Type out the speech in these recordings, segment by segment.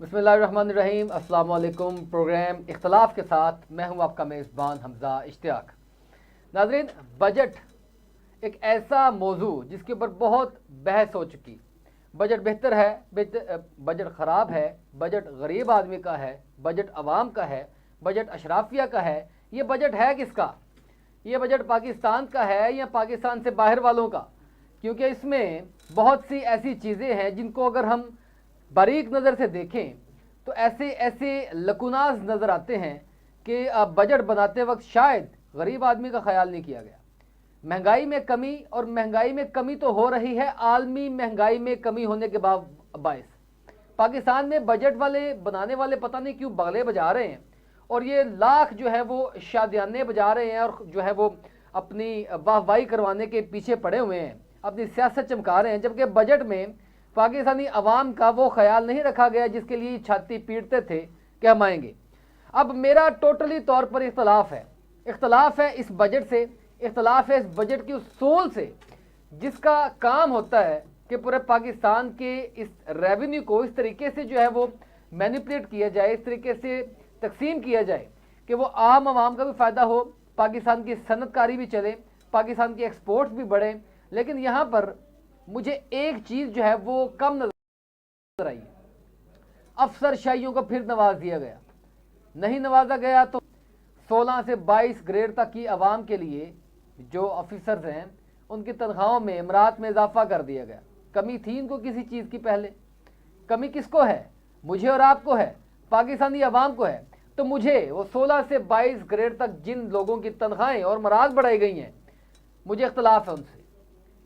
बिस्मिल्लाहिर्रहमानिर्रहीम। अस्सलाम वालेकुम। प्रोग्राम इख्तलाफ के साथ मैं हूं आपका मेज़बान हमज़ा इश्तियाक। नाज़रीन, बजट एक ऐसा मौजू जिसके ऊपर बहुत बहस हो चुकी। बजट बेहतर है, बजट ख़राब है, बजट गरीब आदमी का है, बजट अवाम का है, बजट अशराफिया का है। ये बजट है किसका? ये बजट पाकिस्तान का है या पाकिस्तान से बाहर वालों का? क्योंकि इसमें बहुत सी ऐसी चीज़ें हैं जिनको अगर हम बारीक नज़र से देखें तो ऐसे ऐसे लकुनाज नज़र आते हैं कि बजट बनाते वक्त शायद गरीब आदमी का ख्याल नहीं किया गया। महंगाई में कमी, और महंगाई में कमी तो हो रही है, आलमी महंगाई में कमी होने के बायस पाकिस्तान में बजट वाले बनाने वाले पता नहीं क्यों बगले बजा रहे हैं और ये लाख जो है वो शादियाने बजा रहे हैं और जो है वो अपनी वाहवाही करवाने के पीछे पड़े हुए हैं, अपनी सियासत चमका रहे हैं, जबकि बजट में पाकिस्तानी अवाम का वो ख्याल नहीं रखा गया जिसके लिए छाती पीटते थे कि हम आएंगे। अब मेरा टोटली तौर पर इख्तलाफ है इस बजट से, इख्तलाफ है इस बजट की उस सोल से जिसका काम होता है कि पूरे पाकिस्तान के इस रेवेन्यू को इस तरीके से जो है वो मैनिपुलेट किया जाए, इस तरीके से तकसीम किया जाए कि वो आम आवाम का भी फ़ायदा हो, पाकिस्तान की सनतकारी भी चले, पाकिस्तान की एक्सपोर्ट्स भी बढ़े। लेकिन यहाँ पर मुझे एक चीज़ जो है वो कम नजर आई। अफसरशाहियों को फिर नवाज दिया गया। नहीं नवाजा गया तो 16 से 22 ग्रेड तक की आवाम के लिए जो ऑफिसर्स हैं उनकी तनख्वाहों में इमरात में इजाफा कर दिया गया। कमी थी इनको किसी चीज़ की? पहले कमी किसको है? मुझे और आपको है, पाकिस्तानी अवाम को है। तो मुझे वो 16 से 22 ग्रेड तक जिन लोगों की तनख्वाहें और मराज बढ़ाई गई हैं, मुझे इख्तलाफ है उनसे,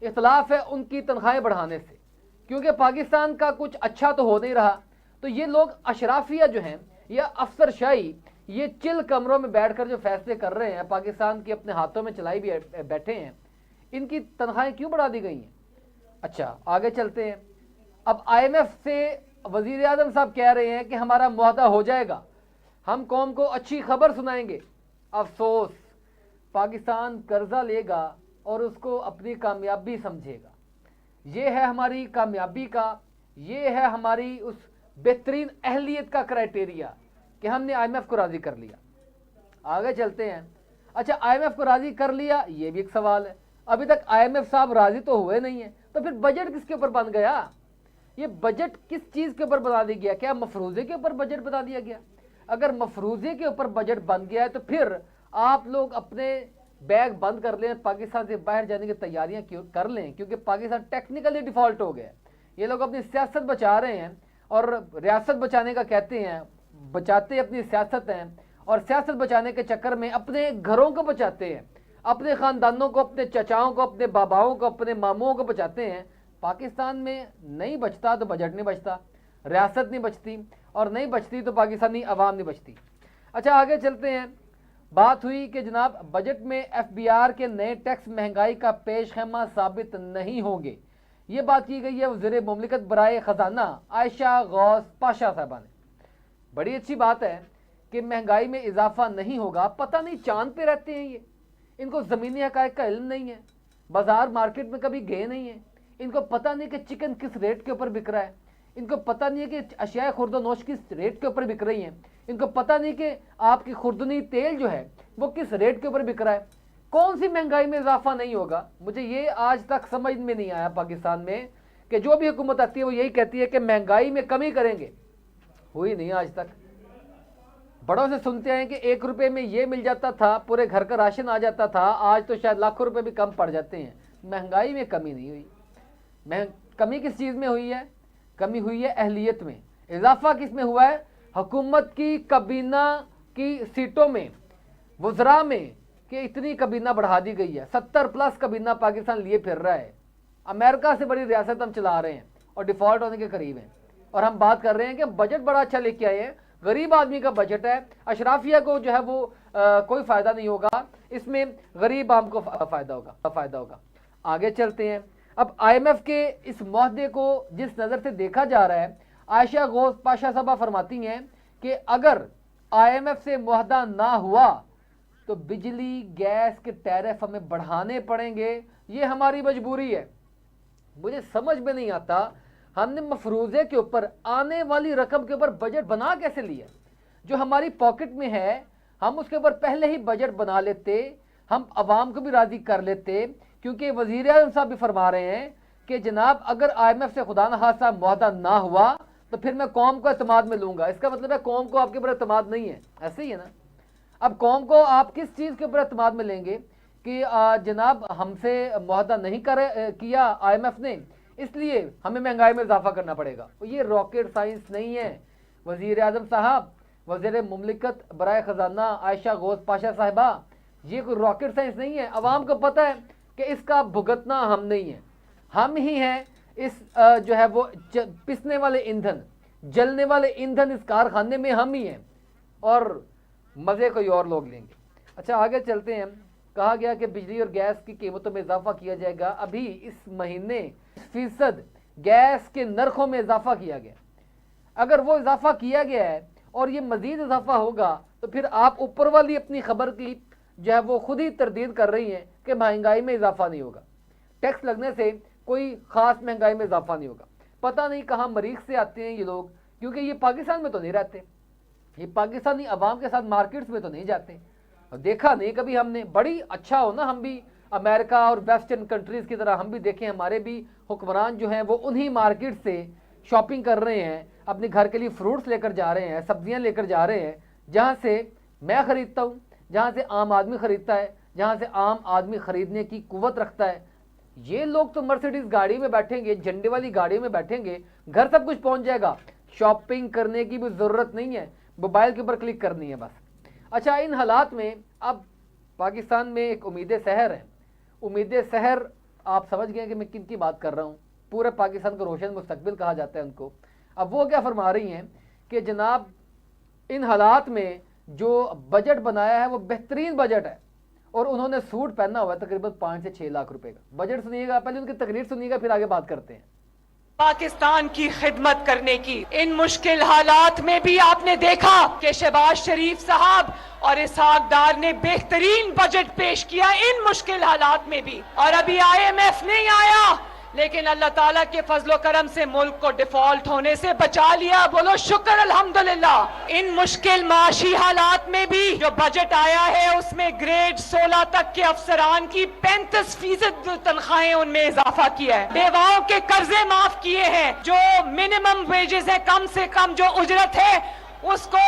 इख्तलाफ है उनकी तनख्वाहें बढ़ाने से, क्योंकि पाकिस्तान का कुछ अच्छा तो हो नहीं रहा। तो ये लोग अशराफिया जो हैं या अफसरशाही, ये चिल कमरों में बैठकर जो फैसले कर रहे हैं, पाकिस्तान की अपने हाथों में चलाई भी बैठे हैं, इनकी तनख्वाहें क्यों बढ़ा दी गई हैं? अच्छा, आगे चलते हैं। अब IMF से वज़ीर आज़म साहब कह रहे हैं कि हमारा मुआहदा हो जाएगा, हम कौम को अच्छी खबर सुनाएंगे। अफसोस, पाकिस्तान कर्जा लेगा और उसको अपनी कामयाबी समझेगा। ये है हमारी कामयाबी का, ये है हमारी उस बेहतरीन अहलियत का क्राइटेरिया कि हमने IMF को राज़ी कर लिया। आगे चलते हैं। अच्छा, IMF को राज़ी कर लिया, ये भी एक सवाल है। अभी तक IMF साहब राज़ी तो हुए नहीं है, तो फिर बजट किसके ऊपर बन गया? ये बजट किस चीज़ के ऊपर बना दिया गया? क्या मफरूज़े के ऊपर बजट बना दिया गया? अगर मफरूज़े के ऊपर बजट बन गया है तो फिर आप लोग अपने बैग बंद कर लें, पाकिस्तान से बाहर जाने की तैयारियां क्यों कर लें, क्योंकि पाकिस्तान टेक्निकली डिफ़ॉल्ट हो गया। ये लोग अपनी सियासत बचा रहे हैं और रियासत बचाने का कहते हैं, बचाते अपनी सियासत हैं और सियासत बचाने के चक्कर में अपने घरों को बचाते हैं, अपने ख़ानदानों को, अपने चचाओं को, अपने बाबाओं को, अपने मामुओं को बचाते हैं। पाकिस्तान में नहीं बचता तो बजट नहीं बचता, रियासत नहीं बचती, और नहीं बचती तो पाकिस्तानी अवाम नहीं बचती। अच्छा, आगे चलते हैं। बात हुई कि जनाब बजट में FBR के नए टैक्स महंगाई का पेशखैमा साबित नहीं होंगे। ये बात की गई है वज़ीर मुमलिकत बराए ख़जाना आयशा गौस पाशा साहबा ने। बड़ी अच्छी बात है कि महंगाई में इजाफा नहीं होगा। पता नहीं चांद पे रहते हैं ये, इनको ज़मीनी हक़ाइक़ का इल्म नहीं है, बाज़ार मार्केट में कभी गए नहीं है, इनको पता नहीं कि चिकन किस रेट के ऊपर बिक रहा है, इनको पता नहीं है कि अशिया खुर्दनोश किस रेट के ऊपर बिक रही हैं, इनको पता नहीं कि आपकी खुर्दनी तेल जो है वो किस रेट के ऊपर बिक रहा है। कौन सी महंगाई में इजाफा नहीं होगा? मुझे ये आज तक समझ में नहीं आया पाकिस्तान में कि जो भी हुकूमत आती है वो यही कहती है कि महंगाई में कमी करेंगे। हुई नहीं आज तक। बड़ों से सुनते हैं कि 1 रुपये में ये मिल जाता था, पूरे घर का राशन आ जाता था, आज तो शायद लाखों रुपए भी कम पड़ जाते हैं। महंगाई में कमी नहीं हुई। कमी किस चीज़ में हुई है? कमी हुई है अहलियत में। इजाफा किस में हुआ है? हुकूमत की कबीना की सीटों में, वज़रा में, कि इतनी कबीना बढ़ा दी गई है। 70+ कबीना पाकिस्तान लिए फिर रहा है। अमेरिका से बड़ी रियासत हम चला रहे हैं और डिफ़ॉल्ट होने के करीब हैं। और हम बात कर रहे हैं कि बजट बड़ा अच्छा लेके आए हैं, गरीब आदमी का बजट है, अशराफिया को जो है वो कोई फ़ायदा नहीं होगा, इसमें गरीब आम को फ़ायदा होगा। आगे चलते हैं। अब IMF के इस मुआहदे को जिस नज़र से देखा जा रहा है, आयशा गौस पाशा साहबा फरमाती हैं कि अगर IMF से मुआहदा ना हुआ तो बिजली गैस के टैरिफ हमें बढ़ाने पड़ेंगे, ये हमारी मजबूरी है। मुझे समझ में नहीं आता, हमने मफरूज़े के ऊपर, आने वाली रकम के ऊपर बजट बना कैसे लिया? जो हमारी पॉकेट में है हम उसके ऊपर पहले ही बजट बना लेते, हम आवाम को भी राज़ी कर लेते, क्योंकि वज़ीर आज़म साहब भी फरमा रहे हैं कि जनाब अगर IMF से खुदा न खास्ता मुआहदा ना हुआ तो फिर मैं कौम को एतमाद में लूँगा। इसका मतलब है कौम को आपके ऊपर एतमाद नहीं है, ऐसे ही है ना। अब कौम को आप किस चीज़ के ऊपर एतमाद में लेंगे कि जनाब हमसे मुआहदा नहीं किया IMF ने, इसलिए हमें महंगाई में इजाफा करना पड़ेगा। ये रॉकेट साइंस नहीं है। वज़ीर आज़म साहब, वज़ीर मुमलिकत बराए ख़जाना आयशा गौस पाशा साहिबा, ये कोई रॉकेट साइंस नहीं है। अवाम को पता है कि इसका भुगतना हम नहीं है, हम ही हैं इस जो है वो पिसने वाले ईंधन, जलने वाले ईंधन इस कारखाने में हम ही हैं, और मज़े कोई और लोग लेंगे। अच्छा आगे चलते हैं। कहा गया कि बिजली और गैस की कीमतों में इजाफा किया जाएगा। अभी इस महीने 20% गैस के नरखों में इजाफा किया गया। अगर वो इजाफा किया गया है और ये मज़ीद इजाफा होगा तो फिर आप ऊपर वाली अपनी खबर की जो है वो खुद ही तरदीद कर रही हैं कि महंगाई में इजाफा नहीं होगा। टैक्स लगने से कोई ख़ास महंगाई में इजाफा नहीं होगा। पता नहीं कहाँ मरीख से आते हैं ये लोग, क्योंकि ये पाकिस्तान में तो नहीं रहते, ये पाकिस्तानी अवाम के साथ मार्केट्स में तो नहीं जाते, और देखा नहीं कभी हमने। बड़ी अच्छा हो ना, हम भी अमेरिका और वेस्टर्न कंट्रीज़ की तरह हम भी देखें, हमारे भी हुक्मरान जो हैं वो उन्हीं मार्केट से शॉपिंग कर रहे हैं, अपने घर के लिए फ्रूट्स लेकर जा रहे हैं, सब्जियां लेकर जा रहे हैं, जहाँ से मैं ख़रीदता हूँ, जहाँ से आम आदमी ख़रीदता है, जहाँ से आम आदमी ख़रीदने की कुव्वत रखता है। ये लोग तो मर्सिडीज़ गाड़ी में बैठेंगे, झंडे वाली गाड़ी में बैठेंगे, घर सब कुछ पहुँच जाएगा, शॉपिंग करने की भी ज़रूरत नहीं है, मोबाइल के ऊपर क्लिक करनी है बस। अच्छा, इन हालात में अब पाकिस्तान में एक उम्मीद सहर है। उम्मीद सहर आप समझ गए कि मैं किन की बात कर रहा हूँ। पूरे पाकिस्तान को रोशन मुस्तकबिल कहा जाता है उनको। अब वो क्या फरमा रही हैं कि जनाब इन हालात में जो बजट बनाया है वो बेहतरीन बजट है, और उन्होंने सूट पहना हुआ है तकरीबन 5 से 6 लाख रुपए का। बजट सुनिएगा, पहले उनकी तकरीर सुनिएगा, फिर आगे बात करते हैं। पाकिस्तान की खिदमत करने की इन मुश्किल हालात में भी आपने देखा कि शहबाज शरीफ साहब और इसहाक डार ने बेहतरीन बजट पेश किया इन मुश्किल हालात में भी। और अभी IMF नहीं आया, लेकिन अल्लाह ताला के फजलो करम से मुल्क को डिफॉल्ट होने से बचा लिया। बोलो शुक्र अल्हम्दुलिल्लाह। इन मुश्किल माशी हालात में भी जो बजट आया है उसमें ग्रेड 16 तक के अफसरान की 35% तनख्वाहें उनमें इजाफा किया है। बेवाओं के कर्जे माफ किए हैं। जो मिनिमम वेजेस है, कम से कम जो उजरत है उसको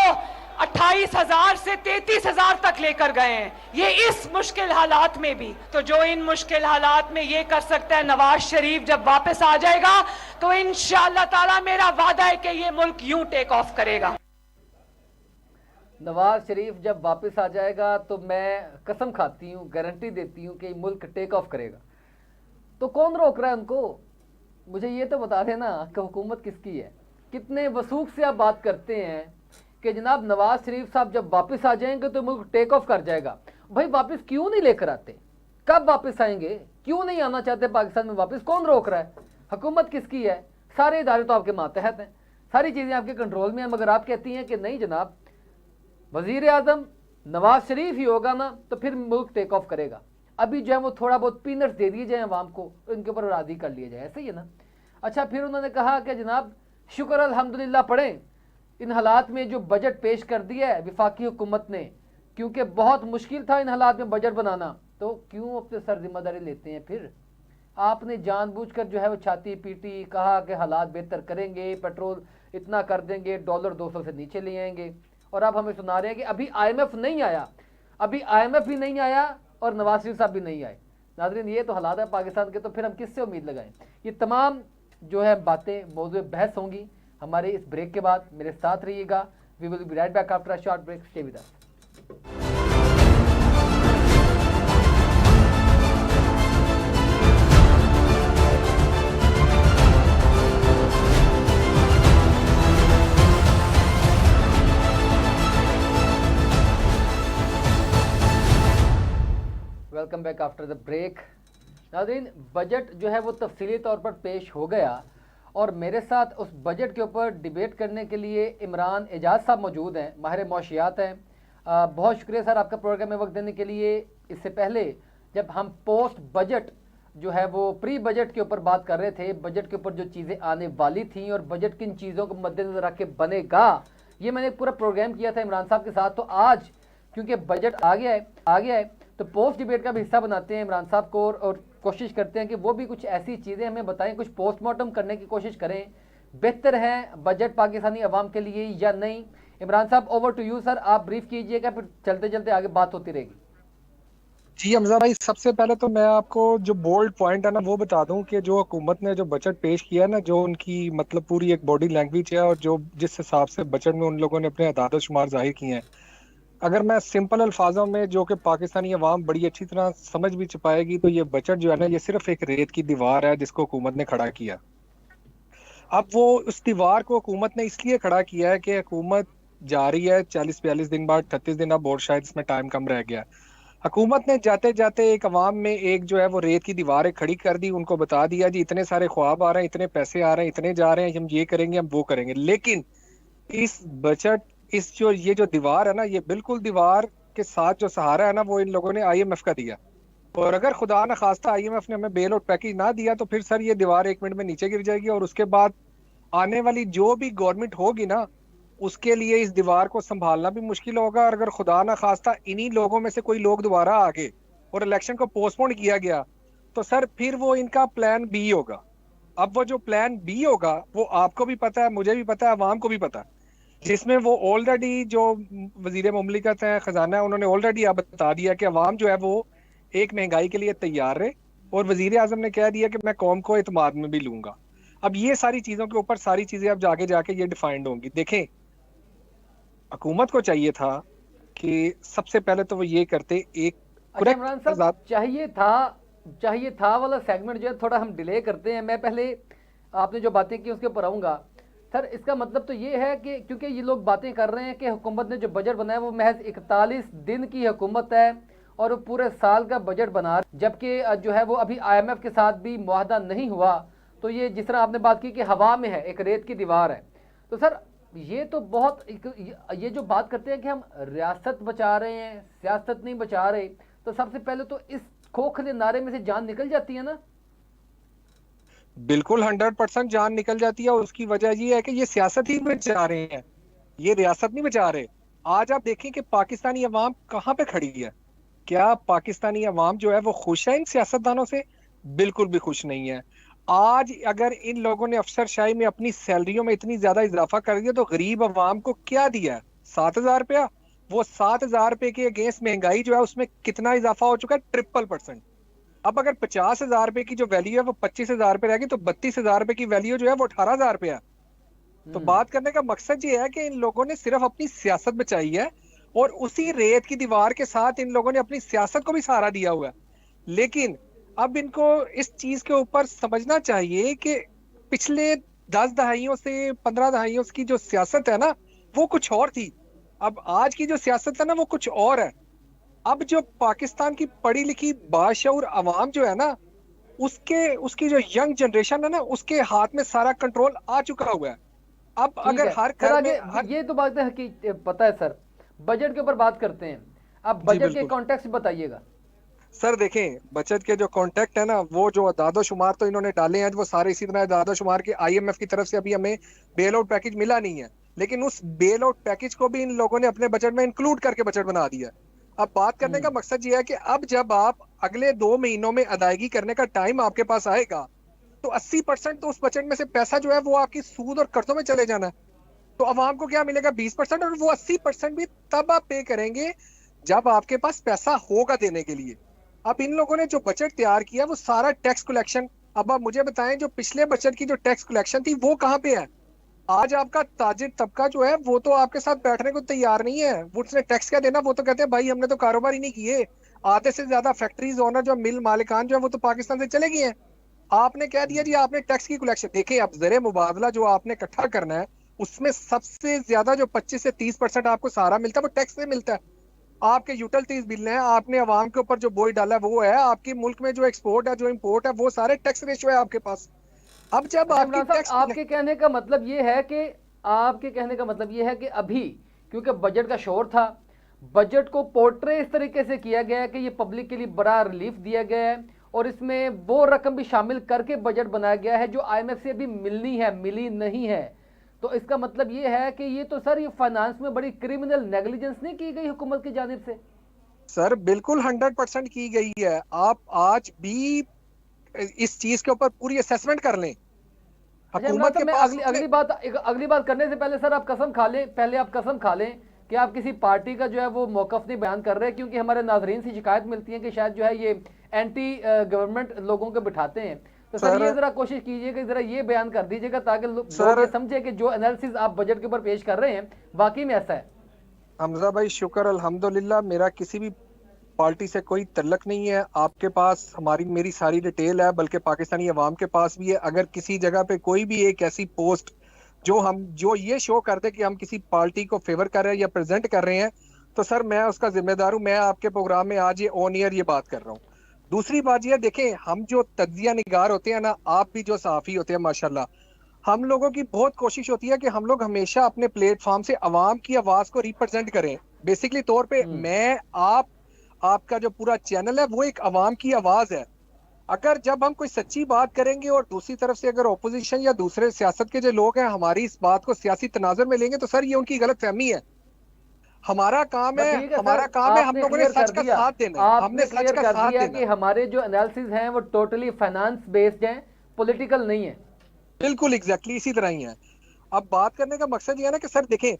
28,000 से 33,000 तक लेकर गए हैं, ये इस मुश्किल हालात में भी। तो जो इन मुश्किल हालात में ये कर सकता है, नवाज शरीफ जब वापस आ जाएगा तो इंशाअल्लाह ताला मेरा वादा है कि ये मुल्क यूं टेक ऑफ करेगा। नवाज शरीफ जब वापस आ जाएगा तो मैं कसम खाती हूँ, गारंटी देती हूँ कि मुल्क टेक ऑफ करेगा। तो कौन रोक रहा है उनको? मुझे ये तो बता देना कि हुकूमत किसकी है। कितने वसूख से आप बात करते हैं कि जनाब नवाज शरीफ साहब जब वापस आ जाएंगे तो मुल्क टेक ऑफ कर जाएगा। भाई वापस क्यों नहीं लेकर आते? कब वापस आएंगे? क्यों नहीं आना चाहते पाकिस्तान में वापस? कौन रोक रहा है? हुकूमत किसकी है? सारे इदारे तो आपके मातहत हैं, सारी चीज़ें आपके कंट्रोल में हैं, मगर आप कहती हैं कि नहीं जनाब वज़ीर आज़म नवाज शरीफ ही होगा ना तो फिर मुल्क टेक ऑफ करेगा। अभी जो है वो थोड़ा बहुत पीनट्स दे दिए जाए आवाम को, इनके ऊपर राज़ी कर लिया जाए, ऐसे ही है ना। अच्छा, फिर उन्होंने कहा कि जनाब शुक्र अल्हम्दुलिल्लाह पढ़ें इन हालात में जो बजट पेश कर दिया है वफाकी हुकूमत ने, क्योंकि बहुत मुश्किल था इन हालात में बजट बनाना। तो क्यों अपने सर जिम्मेदारी लेते हैं? फिर आपने जानबूझकर जो है वो छाती पीटी, कहा कि हालात बेहतर करेंगे, पेट्रोल इतना कर देंगे, डॉलर 200 से नीचे ले आएंगे, और आप हमें सुना रहे हैं कि अभी IMF नहीं आया, अभी IMF भी नहीं आया और नवाज शरीफ साहब भी नहीं आए। नाज़रीन, ये तो हालात है पाकिस्तान के, तो फिर हम किससे उम्मीद लगाएं? ये तमाम जो है बातें मौजूद बहस होंगी हमारे इस ब्रेक के बाद। मेरे साथ रहिएगा। We will be right back after a short break. Stay with us. Welcome back after the break. नाज़रीन, बजट जो है वो तफसीली तौर पर पेश हो गया, और मेरे साथ उस बजट के ऊपर डिबेट करने के लिए इमरान एजाज साहब मौजूद हैं, माहिर मौशियात हैं। बहुत शुक्रिया सर आपका प्रोग्राम में वक्त देने के लिए। इससे पहले जब हम पोस्ट बजट जो है वो प्री बजट के ऊपर बात कर रहे थे, बजट के ऊपर जो चीज़ें आने वाली थी और बजट किन चीज़ों को मद्देनजर रख के बनेगा, ये मैंने एक पूरा प्रोग्राम किया था इमरान साहब के साथ। तो आज क्योंकि बजट आ गया है तो पोस्ट डिबेट का भी हिस्सा बनाते हैं इमरान साहब को और कोशिश करते हैं कि वो भी कुछ ऐसी चीज़ें हमें बताएं, कुछ पोस्टमार्टम करने की कोशिश करें, बेहतर है बजट पाकिस्तानी अवाम के लिए या नहीं। इमरान साहब, ओवर टू यू सर, आप ब्रीफ कीजिएगा, फिर चलते चलते आगे बात होती रहेगी। जी हमजा भाई, सबसे पहले तो मैं आपको जो बोल्ड पॉइंट है ना वो बता दूं कि जो हुकूमत ने जो बजट पेश किया है ना, जो उनकी मतलब पूरी एक बॉडी लैंग्वेज है और जो जिस हिसाब से बजट में उन लोगों ने अपने अदाद शुमार जाहिर किए हैं, अगर मैं सिंपल अल्फाजों में जो कि पाकिस्तानी अवाम बड़ी अच्छी तरह समझ भी पाएगी, तो ये बजट जो है ना, ये सिर्फ एक रेत की दीवार है जिसको हुकूमत ने खड़ा किया। अब वो उस दीवार को हुकूमत ने इसलिए खड़ा किया है कि हुकूमत जा रही है 40-42 दिन बाद, 38 दिन, अब और शायद इसमें टाइम कम रह गया। हुकूमत ने जाते जाते एक अवाम में एक जो है वो रेत की दीवारें खड़ी कर दी, उनको बता दिया जी इतने सारे ख्वाब आ रहे हैं, इतने पैसे आ रहे हैं, इतने जा रहे हैं, हम ये करेंगे, हम वो करेंगे। लेकिन इस बजट, इस जो ये जो दीवार है ना, ये बिल्कुल दीवार के साथ जो सहारा है ना, वो इन लोगों ने IMF का दिया। और अगर खुदा न खास्ता IMF ने हमें बेल आउट पैकेज ना दिया तो फिर सर ये दीवार 1 मिनट में नीचे गिर जाएगी और उसके बाद आने वाली जो भी गवर्नमेंट होगी ना, उसके लिए इस दीवार को संभालना भी मुश्किल होगा। और अगर खुदा ना खास्ता इन्हीं लोगों में से कोई लोग दोबारा आ गए और इलेक्शन को पोस्टपोन किया गया, तो सर फिर वो इनका प्लान बी होगा। अब वो जो प्लान बी होगा वो आपको भी पता है, मुझे भी पता है, अवाम को भी पता है, जिसमें वो ऑलरेडी जो वजीर मुमलिकत है, खजाना है, उन्होंने ऑलरेडी आप बता दिया कि अवाम जो है वो एक महंगाई के लिए तैयार है और वजीर आजम ने कह दिया कि मैं कौम को एतमाद में भी लूंगा। अब ये सारी चीजों के ऊपर सारी चीजें अब जाके जाके ये डिफाइंड होंगी। देखें, हुकूमत को चाहिए था कि सबसे पहले तो वो ये करते एक अच्छा इमरान साहब, चाहिए था वाला सेगमेंट जो है थोड़ा हम डिले करते हैं। मैं पहले आपने जो बातें की उसके ऊपर आऊँगा। सर, इसका मतलब तो ये है कि क्योंकि ये लोग बातें कर रहे हैं कि हुकूमत ने जो बजट बनाया वो महज 41 दिन की हुकूमत है और वो पूरे साल का बजट बना, जबकि जो है वो अभी IMF के साथ भी मुआहदा नहीं हुआ। तो ये जिस तरह आपने बात की कि हवा में है, एक रेत की दीवार है, तो सर ये तो बहुत, ये जो बात करते हैं कि हम रियासत बचा रहे हैं, सियासत नहीं बचा रहे, तो सबसे पहले तो इस खोखले नारे में से जान निकल जाती है ना। बिल्कुल 100% जान निकल जाती है और उसकी वजह ये है कि ये सियासत ही बचा रहे हैं, ये रियासत नहीं बचा रहे। आज आप देखें कि पाकिस्तानी अवाम कहाँ पे खड़ी है। क्या पाकिस्तानी अवाम जो है वो खुश है इन सियासतदानों से? बिल्कुल भी खुश नहीं है। आज अगर इन लोगों ने अफसरशाही में अपनी सैलरियों में इतनी ज्यादा इजाफा कर दिया तो गरीब अवाम को क्या दिया है? 7,000 रुपया। वो 7,000 रुपए के अगेंस्ट महंगाई जो है उसमें कितना इजाफा हो चुका है? 300%। अब अगर 50,000 रुपए की जो वैल्यू है वो 25,000 रुपए रहेगी, तो 32,000 रुपए की वैल्यू जो है वो 18,000 रुपया है। तो बात करने का मकसद ये है कि इन लोगों ने सिर्फ अपनी सियासत बचाई है और उसी रेत की दीवार के साथ इन लोगों ने अपनी सियासत को भी सहारा दिया हुआ है। लेकिन अब इनको इस चीज के ऊपर समझना चाहिए कि पिछले 10 दहाइयों से 15 दहाइयों की जो सियासत है ना वो कुछ और थी, अब आज की जो सियासत है ना वो कुछ और है। अब जो पाकिस्तान की पढ़ी लिखी बाशऊर अवाम जो है ना, उसकी जो यंग जनरेशन है ना, उसके हाथ में सारा कंट्रोल आ चुका हुआ है। अब अगर हर घर में ये तो बात है कि पता है सर, बजट के ऊपर बात करते हैं। अब बजट के कॉन्टेक्स्ट बताइएगा सर। देखें, बचत के जो कॉन्टेक्ट है ना, वो जो अदादो शुमार तो इन्होंने डाले हैं वो सारे इसी तरह अदादो शुमार के IMF की तरफ से अभी हमें बेल आउट पैकेज मिला नहीं है, लेकिन उस बेल आउट पैकेज को भी इन लोगों ने अपने बजट में इंक्लूड करके बजट बना दिया। अब बात करने का मकसद ये है कि अब जब आप अगले 2 महीनों में अदायगी करने का टाइम आपके पास आएगा तो 80% तो उस बजट में से पैसा जो है वो आपकी सूद और कर्जों में चले जाना है। तो अवाम को क्या मिलेगा? 20%। और वो 80% भी तब आप पे करेंगे जब आपके पास पैसा होगा देने के लिए। अब इन लोगों ने जो बजट तैयार किया वो सारा टैक्स कलेक्शन, अब आप मुझे बताएं जो पिछले बजट की जो टैक्स कलेक्शन थी वो कहाँ पे है? आज आपका ताजिर तबका जो है वो तो आपके साथ बैठने को तैयार नहीं है। वो उसने टैक्स क्या देना? वो तो कहते हैं भाई हमने तो कारोबार ही नहीं किए। आधे से ज्यादा फैक्ट्रीज ओनर जो मिल मालिकान जो है वो तो पाकिस्तान से चले गए हैं। आपने कह दिया जी आपने टैक्स की कलेक्शन। देखिए, अब ज़र मुबादला जो आपने इकट्ठा करना है उसमें सबसे ज्यादा जो 25 से 30% आपको सहारा मिलता है वो टैक्स से मिलता है। आपके यूटिलिटीज बिल हैं, आपने अवाम के ऊपर जो बोझ डाला है वो है, आपके मुल्क में जो एक्सपोर्ट है जो इंपोर्ट है वो सारे टैक्स रेशियो है आपके पास। अब जब आपकी टैक्स, आपके कहने का मतलब ये है कि अभी क्योंकि बजट का शोर था, बजट को पोर्ट्रे इस तरीके से किया गया है कि ये पब्लिक के लिए बड़ा रिलीफ दिया गया है और इसमें वो रकम भी शामिल करके बजट बनाया गया है जो आईएमएफ से भी मिलनी है, मिली नहीं है। तो इसका मतलब ये है कि ये तो सर ये फाइनेंस में बड़ी क्रिमिनल नेग्लिजेंस नहीं की गई हुकूमत की जानिब से? सर बिल्कुल 100% की गई है। आप आज भी इस चीज के ऊपर पूरी असेसमेंट कर लें। अच्छा इमरान साहब, मैं अगली बात करने से पहले सर आप कसम खा लें, पहले आप कसम खा लें कि आप किसी पार्टी का जो है वो मौकफ नहीं बयान कर रहे, क्योंकि हमारे नाजरीन से शिकायत मिलती है कि शायद जो है ये एंटी गवर्नमेंट लोगों को बिठाते हैं। तो सर ये जरा कोशिश कीजिएगा, जरा ये बयान कर दीजिएगा ताकि लोग समझे कि जो एनालिसिस आप बजट के ऊपर पेश कर रहे हैं वाकई में ऐसा है। हमजा भाई शुक्र अल्हम्दुलिल्लाह, मेरा किसी भी पार्टी से कोई तल्लक नहीं है। आपके पास मेरी सारी डिटेल है, बल्कि पाकिस्तानी अवाम के पास भी है। अगर किसी जगह पे कोई भी एक ऐसी पोस्ट जो ये शो करते कि हम किसी पार्टी को फेवर कर रहे हैं या प्रेजेंट कर रहे हैं, तो सर मैं उसका जिम्मेदार हूं। मैं आपके प्रोग्राम में आज ये ऑन एयर ये बात कर रहा हूँ। दूसरी बात ये देखें, हम जो तज्जिया निगार होते हैं ना, आप भी जो सहाफी होते हैं माशाल्लाह, हम लोगों की बहुत कोशिश होती है कि हम लोग हमेशा अपने प्लेटफॉर्म से अवाम की आवाज को रिप्रेजेंट करें। बेसिकली तौर पे मैं आपका जो पूरा चैनल है वो एक अवाम की आवाज है। अगर जब हम कोई सच्ची बात करेंगे और दूसरी तरफ से अगर ओपोजिशन या दूसरे सियासत के जो लोग हैं हमारी इस बात को सियासी तनाजुर में लेंगे, तो सर ये उनकी गलत फहमी है। हमारा काम है हम लोगों ने सच का साथ देना है। हमने सच का साथ देना कि हमारे जो एनालिसिस हैं वो टोटली फाइनेंस बेस्ड हैं, पॉलिटिकल नहीं है। बिल्कुल एग्जैक्टली इसी तरह ही है। अब बात करने का मकसद ये है ना कि सर देखें,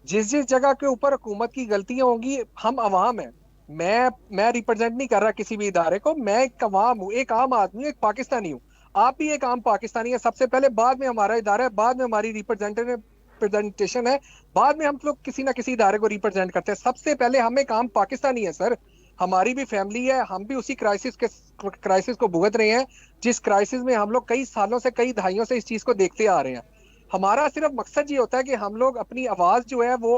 जिस जगह के ऊपर हुकूमत की गलतियां होंगी, हम अवाम है, मैं रिप्रेजेंट नहीं कर रहा किसी भी इदारे को, मैं एक अवाम हूँ, एक आम आदमी हूँ, एक पाकिस्तानी हूँ। आप भी एक आम पाकिस्तानी है सबसे पहले, बाद में हमारा इदारा है, बाद में हमारी रिप्रेजेंटेशन है, बाद में हम लोग किसी ना किसी इदारे को रिप्रेजेंट करते हैं। सबसे पहले हम एक आम पाकिस्तानी है सर। हमारी भी फैमिली है, हम भी उसी क्राइसिस को भुगत रहे हैं जिस क्राइसिस में हम लोग कई सालों से, कई दहाइयों से इस चीज को देखते आ रहे हैं। हमारा सिर्फ मकसद ये होता है कि हम लोग अपनी आवाज जो है वो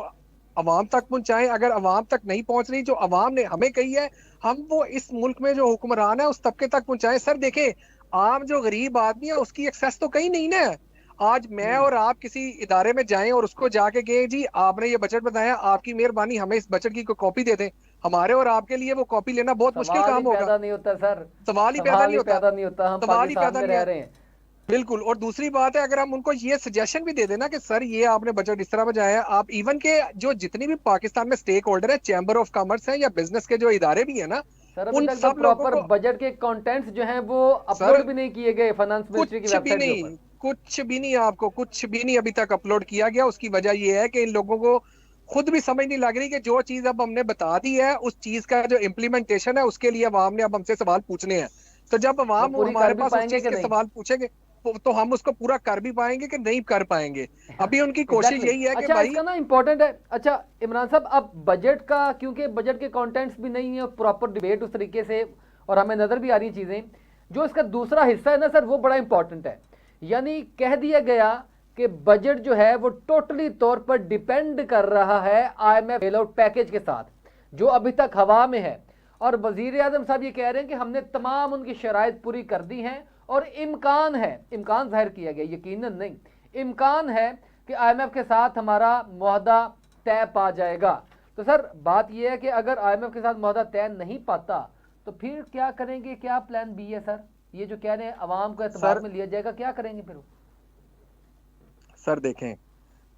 अवाम तक पहुंचाएं। अगर अवाम तक नहीं पहुंच रही, जो अवाम ने हमें कही है, हम वो इस मुल्क में जो हुक्मरान है उस तबके तक पहुंचाएं। सर देखें, आम जो गरीब आदमी है उसकी एक्सेस तो कहीं नहीं ना। आज मैं और आप किसी इदारे में जाएं और उसको जाके कहें जी आपने ये बजट बताया, आपकी मेहरबानी हमें इस बजट की कोई कॉपी दे दें, हमारे और आपके लिए वो कॉपी लेना बहुत मुश्किल काम होगा। पैदा नहीं होता सर, सवाल ही पैदा नहीं होता, हम पाकिस्तान में रह रहे हैं। बिल्कुल। और दूसरी बात है, अगर हम उनको ये सजेशन भी दे देना कि सर ये आपने बजट इस तरह बजाया, आप इवन के जो जितनी भी पाकिस्तान में स्टेक होल्डर है, चैम्बर ऑफ कॉमर्स है या बिजनेस के जो इदारे भी है ना, उन सब लोगों को बजट के कंटेंट्स जो हैं वो अपलोड भी नहीं किए गए फाइनेंस मिनिस्ट्री की वेबसाइट के ऊपर। कुछ भी नहीं, आपको कुछ भी नहीं अभी तक अपलोड किया गया। उसकी वजह यह है कि इन लोगों को खुद भी समझ नहीं लग रही कि जो चीज अब हमने बता दी है उस चीज का जो इम्प्लीमेंटेशन है उसके लिए अवाम ने अब हमसे सवाल पूछने हैं। तो जब अवाम हमारे पास उस चीज के सवाल पूछेंगे तो हम उसको पूरा कर भी पाएंगे कि नहीं कर पाएंगे। अभी उनकी कोशिश यही है कि अच्छा, भाई इसका ना इम्पोर्टेंट है। अच्छा इमरान साहब, अब बजट का, क्योंकि बजट के कंटेंट्स भी नहीं है और प्रॉपर डिबेट उस तरीके से, और हमें नजर भी आ रही चीजें, जो इसका दूसरा हिस्सा है ना सर वो बड़ा इंपॉर्टेंट है। यानी कह दिया गया कि बजट जो है वो टोटली तौर पर डिपेंड कर रहा है आईएमएफ बेल आउट पैकेज के साथ, जो अभी तक हवा में है। और वजीर आजम साहब ये कह रहे हैं कि हमने तमाम उनकी शराइत पूरी कर दी हैं और इम्कान है, इम्कान जाहिर किया गया, यकीनन नहीं, इम्कान है कि आईएमएफ के साथ हमारा मुआहदा तय पा जाएगा। तो सर बात यह है कि अगर आईएमएफ के साथ मुआहदा तय नहीं पाता तो फिर क्या करेंगे? क्या प्लान बी है सर? ये जो कह रहे हैं अवाम को एतबार में लिया जाएगा, क्या करेंगे फिर? सर देखें,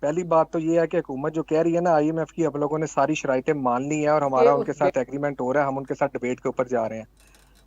पहली बात तो ये है कि हुकूमत जो कह रही है ना आईएमएफ की, हम लोगों ने सारी शराइतें मान ली है और हमारा उनके साथ एग्रीमेंट हो रहा है, हम उनके साथ डिबेट के ऊपर जा रहे हैं।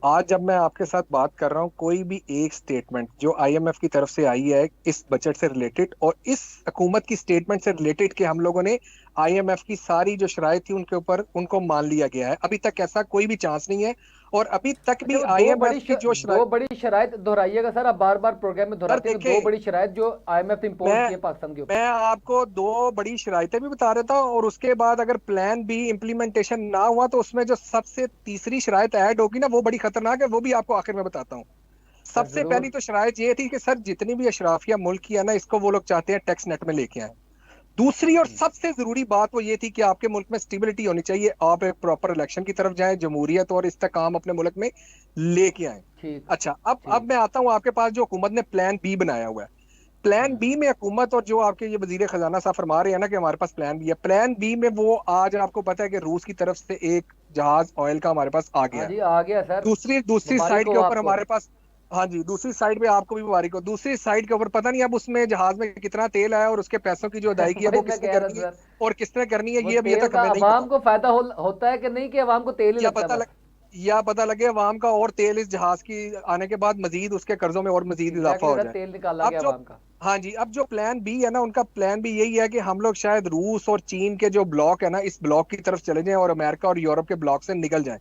आज जब मैं आपके साथ बात कर रहा हूँ, कोई भी एक स्टेटमेंट जो आईएमएफ की तरफ से आई है इस बजट से रिलेटेड और इस हुकूमत की स्टेटमेंट से रिलेटेड कि हम लोगों ने आईएमएफ की सारी जो शराइत थी उनके ऊपर उनको मान लिया गया है, अभी तक ऐसा कोई भी चांस नहीं है। और अभी तक भी आईएमएफ की जो दो बड़ी शराइत दोहराइएगा सर, आप बार बार प्रोग्राम में दोहराते हैं, दो बड़ी शराइत जो आईएमएफ इंपोज किए पाकिस्तान के ऊपर। मैं आपको दो बड़ी शराइतें भी बता देता हूँ और उसके बाद अगर प्लान बी इम्प्लीमेंटेशन ना हुआ तो उसमें जो सबसे तीसरी शराइत ऐड होगी ना वो बड़ी खतरनाक है, वो भी आपको आखिर में बताता हूँ। सबसे पहली तो शराइत ये थी कि सर जितनी भी अशराफिया मुल्क की है ना, इसको वो लोग चाहते हैं टैक्स नेट में लेके आए। दूसरी और सबसे जरूरी बात वो ये थी कि आपके मुल्क में स्टेबिलिटी होनी चाहिए, आप एक प्रॉपर इलेक्शन की तरफ जाएं, जमहूरियत और इस्तेकाम अपने मुल्क में लेके आए। अच्छा, अब मैं आता हूं आपके पास जो हुकूमत ने प्लान बी बनाया हुआ है। प्लान बी में हुकूमत और जो आपके ये वजीर खजाना साहब फरमा रहे हैं ना कि हमारे पास प्लान बी है, प्लान बी में वो आज आपको पता है कि रूस की तरफ से एक जहाज ऑयल का हमारे पास आ गया हाँ है। जी, आ गया सर। दूसरी मुबारक साइड हो के ऊपर आपको। हमारे पास, हाँ जी, दूसरी साइड पे आपको भी मुबारक हो, दूसरी साइड के ऊपर पता नहीं अब उसमें जहाज में कितना तेल आया और उसके पैसों की जो अदायगी है वही वो मैं किसने कह रहा करनी है था सर, और किसने करनी है, वो ये अभी तेल तक का हमें नहीं पता। अवाम को फायदा होता है कि नहीं, कि अवाम को तेल ही या लगता है पता बस। लग या पता लगे अवाम का और तेल इस जहाज की आने के बाद मजीद उसके कर्जों में और मजीद इजाफा एग्जैक्टली हो सर, जाए। तेल निकाला अब गया जो, अवाम का। हाँ जी, अब जो प्लान बी है ना, उनका प्लान भी यही है कि हम लोग शायद रूस और चीन के जो ब्लॉक है ना, इस ब्लॉक की तरफ चले जाएं और अमेरिका और यूरोप के ब्लॉक से निकल जाएं,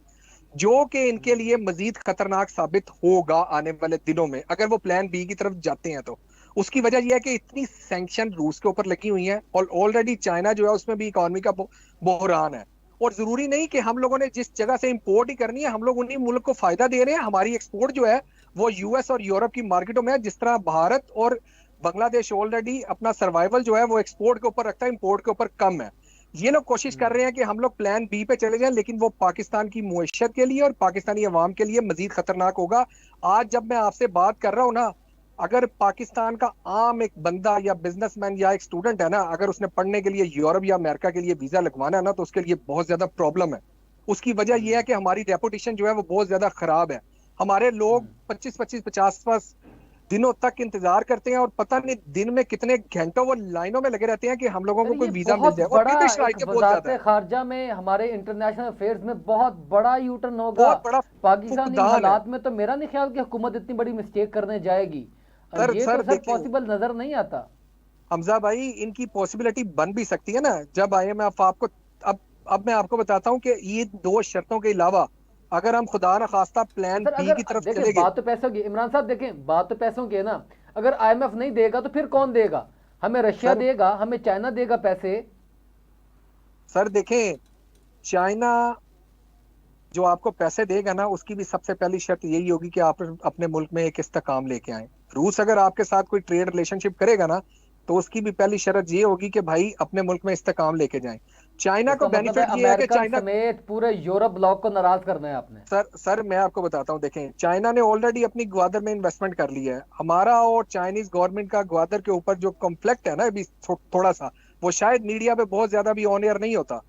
जो कि इनके लिए मजीद खतरनाक साबित होगा आने वाले दिनों में अगर वो प्लान बी की तरफ जाते हैं तो। उसकी वजह यह है कि इतनी सैंक्शन रूस के ऊपर लगी हुई है और ऑलरेडी चाइना जो है उसमें भी इकोनॉमी का बहरान है। और जरूरी नहीं कि हम लोगों ने जिस जगह से इंपोर्ट ही करनी है हम लोग उन्हीं मुल्क को फायदा दे रहे हैं, हमारी एक्सपोर्ट जो है वो यूएस और यूरोप की मार्केटों में है। जिस तरह भारत और बांग्लादेश ऑलरेडी अपना सर्वाइवल जो है वो एक्सपोर्ट के ऊपर रखता है, इंपोर्ट के ऊपर कम है। ये लोग कोशिश कर रहे हैं कि हम लोग प्लान बी पे चले जाएं, लेकिन वो पाकिस्तान की मुईशत के लिए और पाकिस्तानी अवाम के लिए मजीद खतरनाक होगा। आज जब मैं आपसे बात कर रहा हूं ना, अगर पाकिस्तान का आम एक बंदा या बिजनेसमैन या एक स्टूडेंट है ना, अगर उसने पढ़ने के लिए यूरोप या अमेरिका के लिए वीजा लगवाना है ना, तो उसके लिए बहुत ज्यादा प्रॉब्लम है। उसकी वजह यह है कि हमारी रेपुटेशन जो है वो बहुत ज्यादा खराब है। हमारे लोग 25-25-50 दिनों तक इंतजार करते हैं और पता नहीं दिन में कितने घंटों वो लाइनों में लगे रहते हैं कि हम लोगों सर को कोई ये वीजा मिल बहुत जाए। और बड़ा ब्रिटिश एक राइट बहुत ज्यादा वजारत है, खारजा में, हमारे इंटरनेशनल अफेयर्स में बहुत बड़ा यूटर्न होगा। बहुत बड़ा पाकिस्तानी फुकदान है। हालात में तो मेरा नहीं ख्याल कि हुकूमत इतनी बड़ी मिस्टेक करने जाएगी। सर ये सर तो सर देखें पॉसिबल नजर नहीं आता। हमजा भाई, इनकी पॉसिबिलिटी बन भी सकती है ना जब आईएमएफ आपको, अब अब मैं आपको बताता हूं कि ये दो शर्तों के अलावा अगर हम खुदा न खास्ता तो प्लान सर बी अगर की तरफ देखें, चले गए। बात तो पैसों की, इमरान साहब देखें, बात तो पैसों की है ना। अगर आईएमएफ नहीं देगा तो फिर कौन देगा? हमें रशिया सर देगा, हमें चाइना देगा पैसे। सर देखें, चाइना जो आपको पैसे देगा ना उसकी भी सबसे पहली शर्त यही होगी कि आप अपने मुल्क में एक इस्तेकाम लेके आए। रूस अगर आपके साथ कोई ट्रेड रिलेशनशिप करेगा ना तो उसकी भी पहली शर्त ये होगी कि भाई अपने मुल्क में इस्तेकाम लेके जाएं। चाइना को इसका मतलब है बेनिफिट ये है कि अमेरिका चाइना, समेत पूरे यूरोप ब्लॉक को नाराज करना है आपने। सर मैं आपको बताता हूँ, देखें चाइना ने ऑलरेडी अपनी ग्वादर में इन्वेस्टमेंट कर लिया है। हमारा और चाइनीज गवर्नमेंट का ग्वादर के ऊपर जो कॉन्फ्लिक्ट है ना अभी थोड़ा सा, वो शायद मीडिया पे बहुत ज्यादा भी ऑन एयर नहीं होता।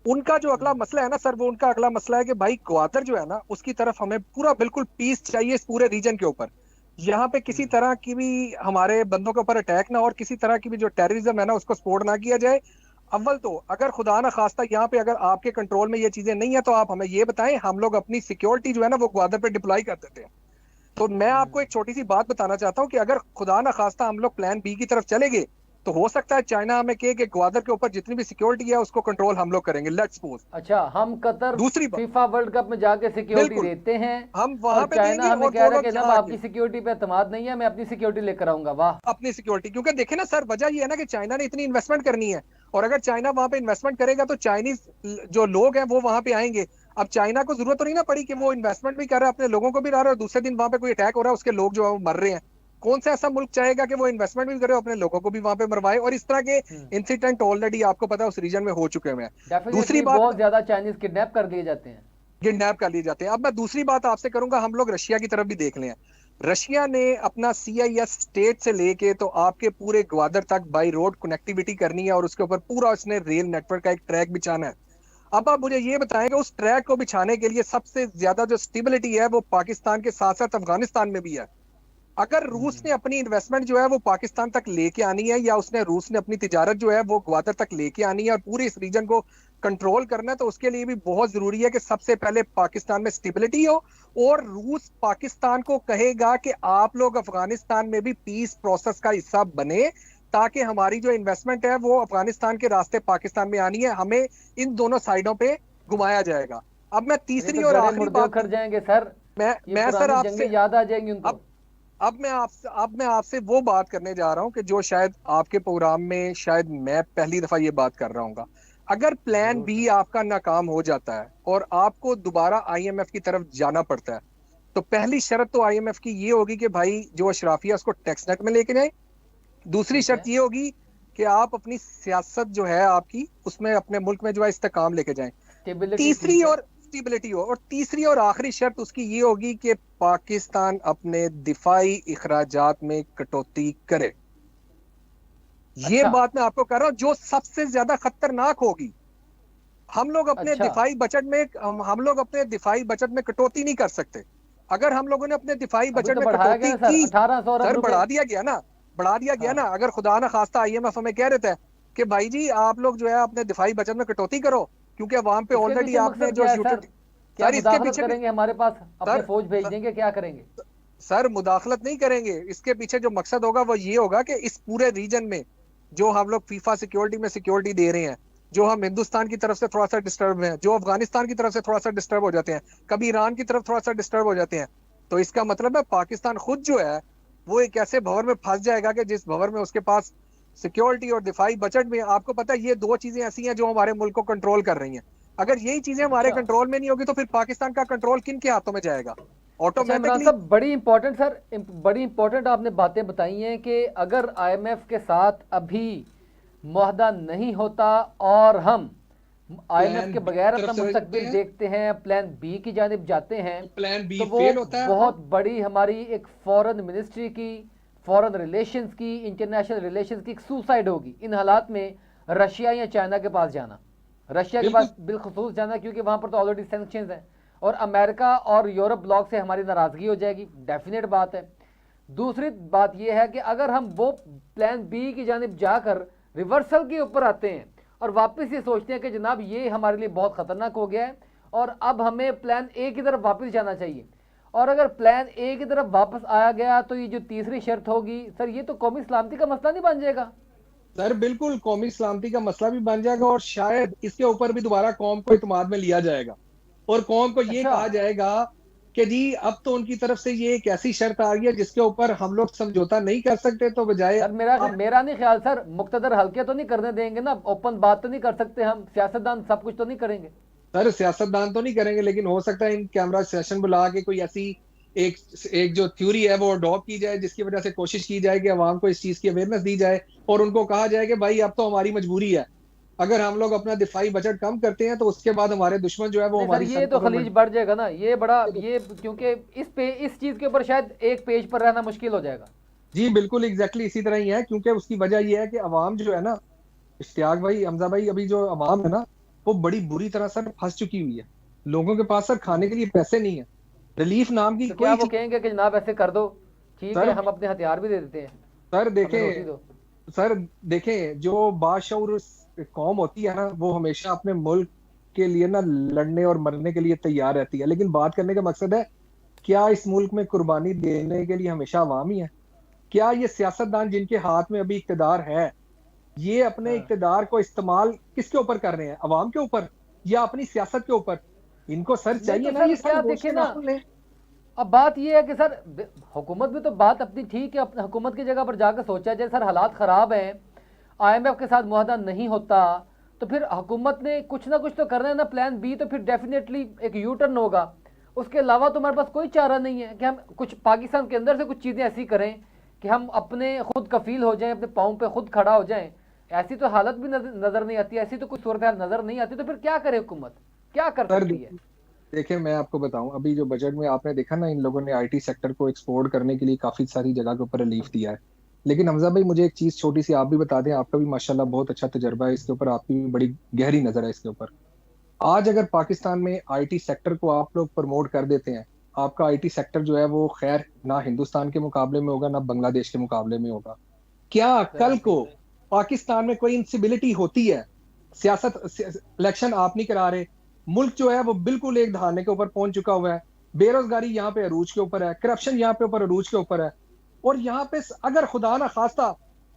उनका जो अगला मसला है ना सर, वो उनका अगला मसला है कि भाई ग्वादर जो है ना उसकी तरफ हमें पूरा बिल्कुल पीस चाहिए इस पूरे रीजन के ऊपर। यहाँ पे किसी तरह की भी हमारे बंदों के ऊपर अटैक ना हो और किसी तरह की भी जो टेररिज्म है ना उसको सपोर्ट ना किया जाए। अव्वल तो अगर खुदा ना खास्ता यहाँ पे अगर आपके कंट्रोल में ये चीजें नहीं है तो आप हमें ये बताएं, हम लोग अपनी सिक्योरिटी जो है ना वो ग्वादर पे डिप्लॉय कर देते हैं। तो मैं आपको एक छोटी सी बात बताना चाहता हूँ कि अगर खुदा ना खास्ता हम लोग प्लान बी की तरफ चले गए तो हो सकता है चाइना हमें कहे कि ग्वादर के ऊपर जितनी भी सिक्योरिटी है उसको कंट्रोल हम लोग करेंगे, लेट्स सपोज। अच्छा, हम कतर दूसरी बात, फीफा वर्ल्ड कप में जाके सिक्योरिटी बिल्कुल देते हैं हम और वहां पे चाइना देंगे हमें और कह वो रहा है लोग कि जनाब यहाँ आपकी आके सिक्योरिटी पे एतमाद नहीं है, मैं अपनी सिक्योरिटी लेकर आऊंगा। वाह। अपनी सिक्योरिटी, क्योंकि देखे ना सर वजह ये है ना कि चाइना ने इतनी इन्वेस्टमेंट करनी है और अगर चाइना वहां पे इन्वेस्टमेंट करेगा तो चाइनीज जो लोग हैं वो वहां पे आएंगे। अब चाइना को जरूरत तो नहीं ना पड़ी कि वो इन्वेस्टमेंट भी कर रहा है, अपने लोगों को भी ला रहा है और दूसरे दिन वहां पे कोई अटैक हो रहा है उसके लोग जो है वो मर रहे हैं। कौन सा ऐसा मुल्क चाहेगा कि वो इन्वेस्टमेंट भी करे और अपने लोगों को भी वहां पे मरवाए? और इस तरह के इंसिडेंट ऑलरेडी आपको पता है उस रीजन में हो चुके हैं। दूसरी डेफिनेटली बात, बहुत ज्यादा चाइनीज किडनैप कर लिए जाते हैं। किडनैप कर लिए जाते हैं। अब मैं दूसरी बात आपसे करूंगा, हम लोग रशिया की तरफ भी देख लें। रशिया ने अपना CIS स्टेट से लेके तो आपके पूरे ग्वादर तक बाई रोड कनेक्टिविटी करनी है और उसके ऊपर पूरा उसने रेल नेटवर्क का एक ट्रैक बिछाना है। अब आप मुझे ये बताएं कि उस ट्रैक को बिछाने के लिए सबसे ज्यादा जो स्टेबिलिटी है वो पाकिस्तान के साथ साथ अफगानिस्तान में भी है। अगर रूस ने अपनी इन्वेस्टमेंट जो है वो पाकिस्तान तक लेके आनी है या उसने रूस ने अपनी तिजारत जो है वो ग्वादर तक लेके आनी है और पूरे इस रीजन को कंट्रोल करना है, तो उसके लिए भी बहुत जरूरी है कि सबसे पहले पाकिस्तान में स्टेबिलिटी हो और रूस पाकिस्तान को कहेगा कि आप लोग अफगानिस्तान में भी पीस प्रोसेस का हिस्सा बने, ताकि हमारी जो इन्वेस्टमेंट है वो अफगानिस्तान के रास्ते पाकिस्तान में आनी है, हमें इन दोनों साइडों पे घुमाया जाएगा। अब मैं ये तीसरी तो और गड़े आखिरी मुर्दे बात, उखड़ जाएंगे सर। ये मैं सर पुरानी आपसे, जंगें याद आ जाएंगी उनको। अब मैं आपसे वो बात करने जा रहा हूं कि जो शायद आपके प्रोग्राम में शायद मैं पहली दफा ये बात कर रहा हूँ। अगर प्लान जरूर बी सर। आपका नाकाम हो जाता है और आपको दोबारा IMF की तरफ जाना पड़ता है, तो पहली शर्त तो IMF की ये होगी कि भाई जो अशराफिया उसको टैक्स नेट में लेके जाए। दूसरी ठीक शर्त है। ये होगी कि आप अपनी सियासत जो है आपकी उसमें अपने मुल्क में जो है इस्तेकाम लेके जाएं। स्टेबिलिटी तीसरी ठीक है। और स्टेबिलिटी हो, और तीसरी और आखिरी शर्त उसकी ये होगी कि पाकिस्तान अपने दिफाई इखराजात में कटौती करे। ये अच्छा। बात मैं आपको कर रहा हूं जो सबसे ज्यादा खतरनाक होगी। हम लोग अपने अच्छा, दिफाई बजट में हम लोग अपने दिफाई बजट में कटौती नहीं कर सकते। अगर हम लोगों ने अपने दिफाई अभी बजट तो में बढ़ाया गया कटौती ना सर, की, 1800 अरब सर रुपए। बढ़ा दिया गया ना, बढ़ा दिया गया हाँ, ना। अगर खुदा ना खास्ता IMF हमें कह रहे थे कि भाई जी आप लोग जो है अपने दिफाई बजट में कटौती करो, क्योंकि अवाम पे इसके ऑलरेडी पीछे आपने मकसद जो क्या है सर? यूटिलिटी। क्या सर इसके मुदाखलत पीछे भी, करेंगे हमारे पास, अपनी सर, फौज भेज सर, देंगे, क्या करेंगे? सर मुदाखलत नहीं करेंगे। इसके पीछे जो मकसद होगा वो ये होगा कि इस पूरे रीजन में जो हम लोग फीफा सिक्योरिटी में सिक्योरिटी दे रहे हैं, जो हम हिंदुस्तान की तरफ से थोड़ा सा डिस्टर्ब हैं, जो अफगानिस्तान की तरफ से थोड़ा सा डिस्टर्ब हो जाते हैं, कभी ईरान की तरफ थोड़ा सा डिस्टर्ब हो जाते हैं, तो इसका मतलब है पाकिस्तान खुद जो है वो एक ऐसे भंवर में फंस जाएगा कि जिस भंवर में उसके पास सिक्योरिटी और दिफाई बजट में, आपको पता है ये दो चीजें ऐसी हैं जो हमारे मुल्क को कंट्रोल कर रही हैं। अगर यही चीजें हमारे अच्छा, कंट्रोल में नहीं होगी तो फिर पाकिस्तान का कंट्रोल किन के हाथों में जाएगा? अच्छा इमरान ऑटोमेटिकली। साहब, बड़ी इंपॉर्टेंट सर, बड़ी इंपॉर्टेंट आपने बातें बताई हैं कि अगर IMF के साथ अभी मुआहदा नहीं होता और हम IMF प्लान के बी की बगैर तरफ अपना चले जाते मुस्तकबिल हैं, देखते हैं, प्लान बी की जानिब जाते हैं, तो प्लान बी तो वो फेल होता है हमारा। बहुत बड़ी हमारी एक फॉरेन मिनिस्ट्री की, फॉरेन रिलेशंस की, इंटरनेशनल रिलेशंस की एक सुसाइड होगी। इन हालात में रशिया या चाइना के पास जाना, रशिया के बिल्कुल। पास बिलखसूस जाना, क्योंकि वहाँ पर तो ऑलरेडी सैंक्शंस हैं, और अमेरिका और यूरोप ब्लॉक से हमारी नाराज़गी हो जाएगी, डेफिनेट बात है। दूसरी बात यह है कि अगर हम वो प्लान बी की जानिब जाकर रिवर्सल के ऊपर आते हैं और वापस ये सोचते हैं कि जनाब ये हमारे लिए बहुत ख़तरनाक हो गया है और अब हमें प्लान ए की तरफ वापस जाना चाहिए, और अगर प्लान ए की तरफ वापस आया गया तो ये जो तीसरी शर्त होगी सर, ये तो कौमी सलामती का मसला नहीं बन जाएगा? सर बिल्कुल कौमी सलामती का मसला भी बन जाएगा, और शायद इसके ऊपर भी दोबारा कौम को इत्मीनान में लिया जाएगा और कौम को ये अच्छा कहा जाएगा कि जी अब तो उनकी तरफ से ये एक ऐसी शर्त आ गई है जिसके ऊपर हम लोग समझौता नहीं कर सकते, तो बजाय सर, मेरा आप। मेरा नहीं ख्याल सर, मुक्तदर हल्के तो नहीं करने देंगे ना, ओपन बात तो नहीं कर सकते हम, सियासतदान सब कुछ तो नहीं करेंगे? सर सियासतदान तो नहीं करेंगे, लेकिन हो सकता है इन कैमरा सेशन बुला के कोई ऐसी एक एक जो थ्योरी है वो अडॉप्ट की जाए, जिसकी वजह से कोशिश की जाए कि अवाम को इस चीज की अवेयरनेस दी जाए और उनको कहा जाए कि भाई अब तो हमारी मजबूरी है, अगर हम लोग अपना दिफाई बजट कम करते हैं तो उसके बाद हमारे दुश्मन जो है वो नहीं सर, हमारी ये तो सड़कों पर खलीज बढ़ जाएगा ना, ये बड़ा ये, क्योंकि इस चीज के ऊपर शायद एक पेज पर रहना मुश्किल हो जाएगा। जी बिल्कुल एग्जैक्टली इसी तरह ही है, क्योंकि उसकी वजह यह है कि अवाम जो है ना, इश्तियाक भाई, हमजा भाई, अभी जो अवाम है ना वो बड़ी बुरी तरह सर फंस चुकी हुई है। लोगों के पास सर खाने के लिए पैसे नहीं है, रिलीफ नाम की तो क्या कोई वो चीज। कहेंगे कि जनाब ऐसे कर दो, ठीक है सर, हम अपने हथियार भी दे देते हैं, सर हमें रोटी देखें, दो? सर देखें, जो बाशऊर कौम होती है ना वो हमेशा अपने मुल्क के लिए ना लड़ने और मरने के लिए तैयार रहती है, लेकिन बात करने का मकसद है क्या इस मुल्क में कुर्बानी देने के लिए हमेशा अवाम ही है? क्या ये सियासतदान जिनके हाथ में अभी इक्तदार है, ये अपने हाँ, इक्तदार को इस्तेमाल किसके ऊपर कर रहे हैं? अवाम के ऊपर या अपनी सियासत के ऊपर? इनको सर नहीं चाहिए तो ना सर ये क्या सर गोश्त देखे के ना, नाखून लें। अब बात यह है कि सर हुकूमत भी तो बात अपनी ठीक है, अपने हुकूमत की जगह पर जाकर सोचा जाए, सर हालात ख़राब हैं, IMF के साथ मुआहदा नहीं होता, तो फिर हुकूमत ने कुछ ना कुछ तो करना है ना, प्लान बी तो फिर डेफिनेटली एक यू टर्न होगा। उसके अलावा तो हमारे पास कोई चारा नहीं है कि हम कुछ पाकिस्तान के अंदर से कुछ चीज़ें ऐसी करें कि हम अपने खुद कफील हो जाएं, अपने पाँव पे खुद खड़ा हो जाएं। ऐसी तो हालत भी नज़र नहीं आती, ऐसी तो कुछ सूरत हाल नज़र नहीं आती, तो फिर क्या करे हुकूमत, क्या कर सर सकती है? देखिए मैं आपको बताऊं, अभी जो बजट में आपने देखा ना, इन लोगों ने IT सेक्टर को एक्सपोर्ट करने के लिए काफी सारी जगह के ऊपर रिलीफ दिया है। लेकिन हमजा भाई मुझे एक चीज छोटी सी आप भी बता दें, आपका भी माशाल्लाह बहुत अच्छा तजर्बा है इसके ऊपर, आपकी भी बड़ी गहरी नजर है इसके ऊपर। आज अगर पाकिस्तान में IT सेक्टर को आप लोग प्रमोट कर देते हैं, आपका IT सेक्टर जो है वो खैर ना हिंदुस्तान के मुकाबले में होगा ना बांग्लादेश के मुकाबले में होगा। क्या कल को पाकिस्तान में कोई इंसिबिलिटी होती है, सियासत इलेक्शन आप नहीं करा रहे, मुल्क जो है वो बिल्कुल एक दहाने के ऊपर पहुंच चुका हुआ है, बेरोजगारी यहाँ पे अरूज के ऊपर है, करप्शन यहाँ पे ऊपर अरूज के ऊपर है, और यहाँ पे अगर खुदा ना खास्ता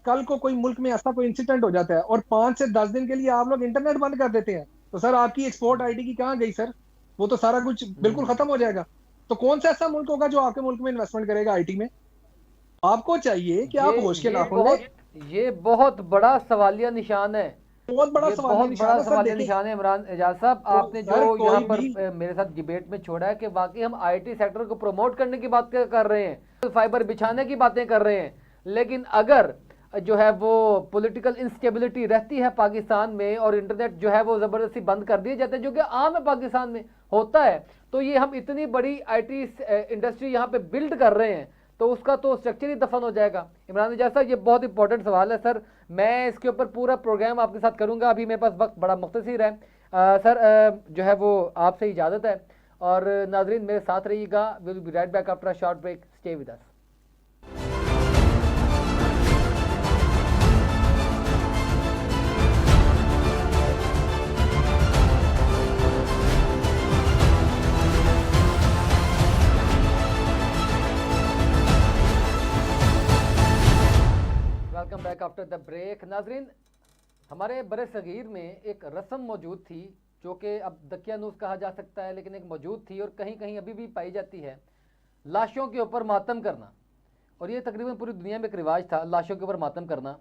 कल को कोई मुल्क में ऐसा कोई इंसिडेंट हो जाता है और 5 से 10 दिन के लिए आप लोग इंटरनेट बंद कर देते हैं, तो सर आपकी एक्सपोर्ट IT की कहाँ गई सर? वो तो सारा कुछ बिल्कुल खत्म हो जाएगा। तो कौन सा ऐसा मुल्क होगा जो आपके मुल्क में इन्वेस्टमेंट करेगा IT में? आपको चाहिए कि आप होश के नाखून लें। ये बहुत बड़ा सवालिया निशान है, बहुत बड़ा ये सवाल बहुत निशान बड़ा है सर। सवालिया देखिए, निशान है। इमरान एजाज साहब, तो आपने जो सर यहाँ कोई पर भी, मेरे साथ डिबेट में छोड़ा है कि बाकी हम IT सेक्टर को प्रमोट करने की बात कर रहे हैं, फाइबर बिछाने की बातें कर रहे हैं, लेकिन अगर जो है वो पॉलिटिकल इंस्टेबिलिटी रहती है पाकिस्तान में और इंटरनेट जो है वो ज़बरदस्ती बंद कर दिए जाते हैं, जो कि आम है पाकिस्तान में होता है, तो ये हम इतनी बड़ी IT इंडस्ट्री यहाँ पे बिल्ड कर रहे हैं तो उसका तो स्ट्रक्चर ही दफन हो जाएगा। इमरान एजाज साहब, ये बहुत इंपॉर्टेंट सवाल है सर, मैं इसके ऊपर पूरा प्रोग्राम आपके साथ करूंगा, अभी मेरे पास वक्त बड़ा मुख्तसर है। सर जो है वो आपसे इजाज़त है, और नाजरीन मेरे साथ रहिएगा। Will be right back after a short break, stay with us. Welcome back after the break. नाजरीन, हमारे बड़े सगीर में एक रस्म मौजूद थी जो कि अब दकियानूस कहा जा सकता है, लेकिन एक मौजूद थी और कहीं कहीं अभी भी पाई जाती है, लाशों के ऊपर मातम करना। और ये तकरीबन पूरी दुनिया में एक रिवाज था, लाशों के ऊपर मातम करना।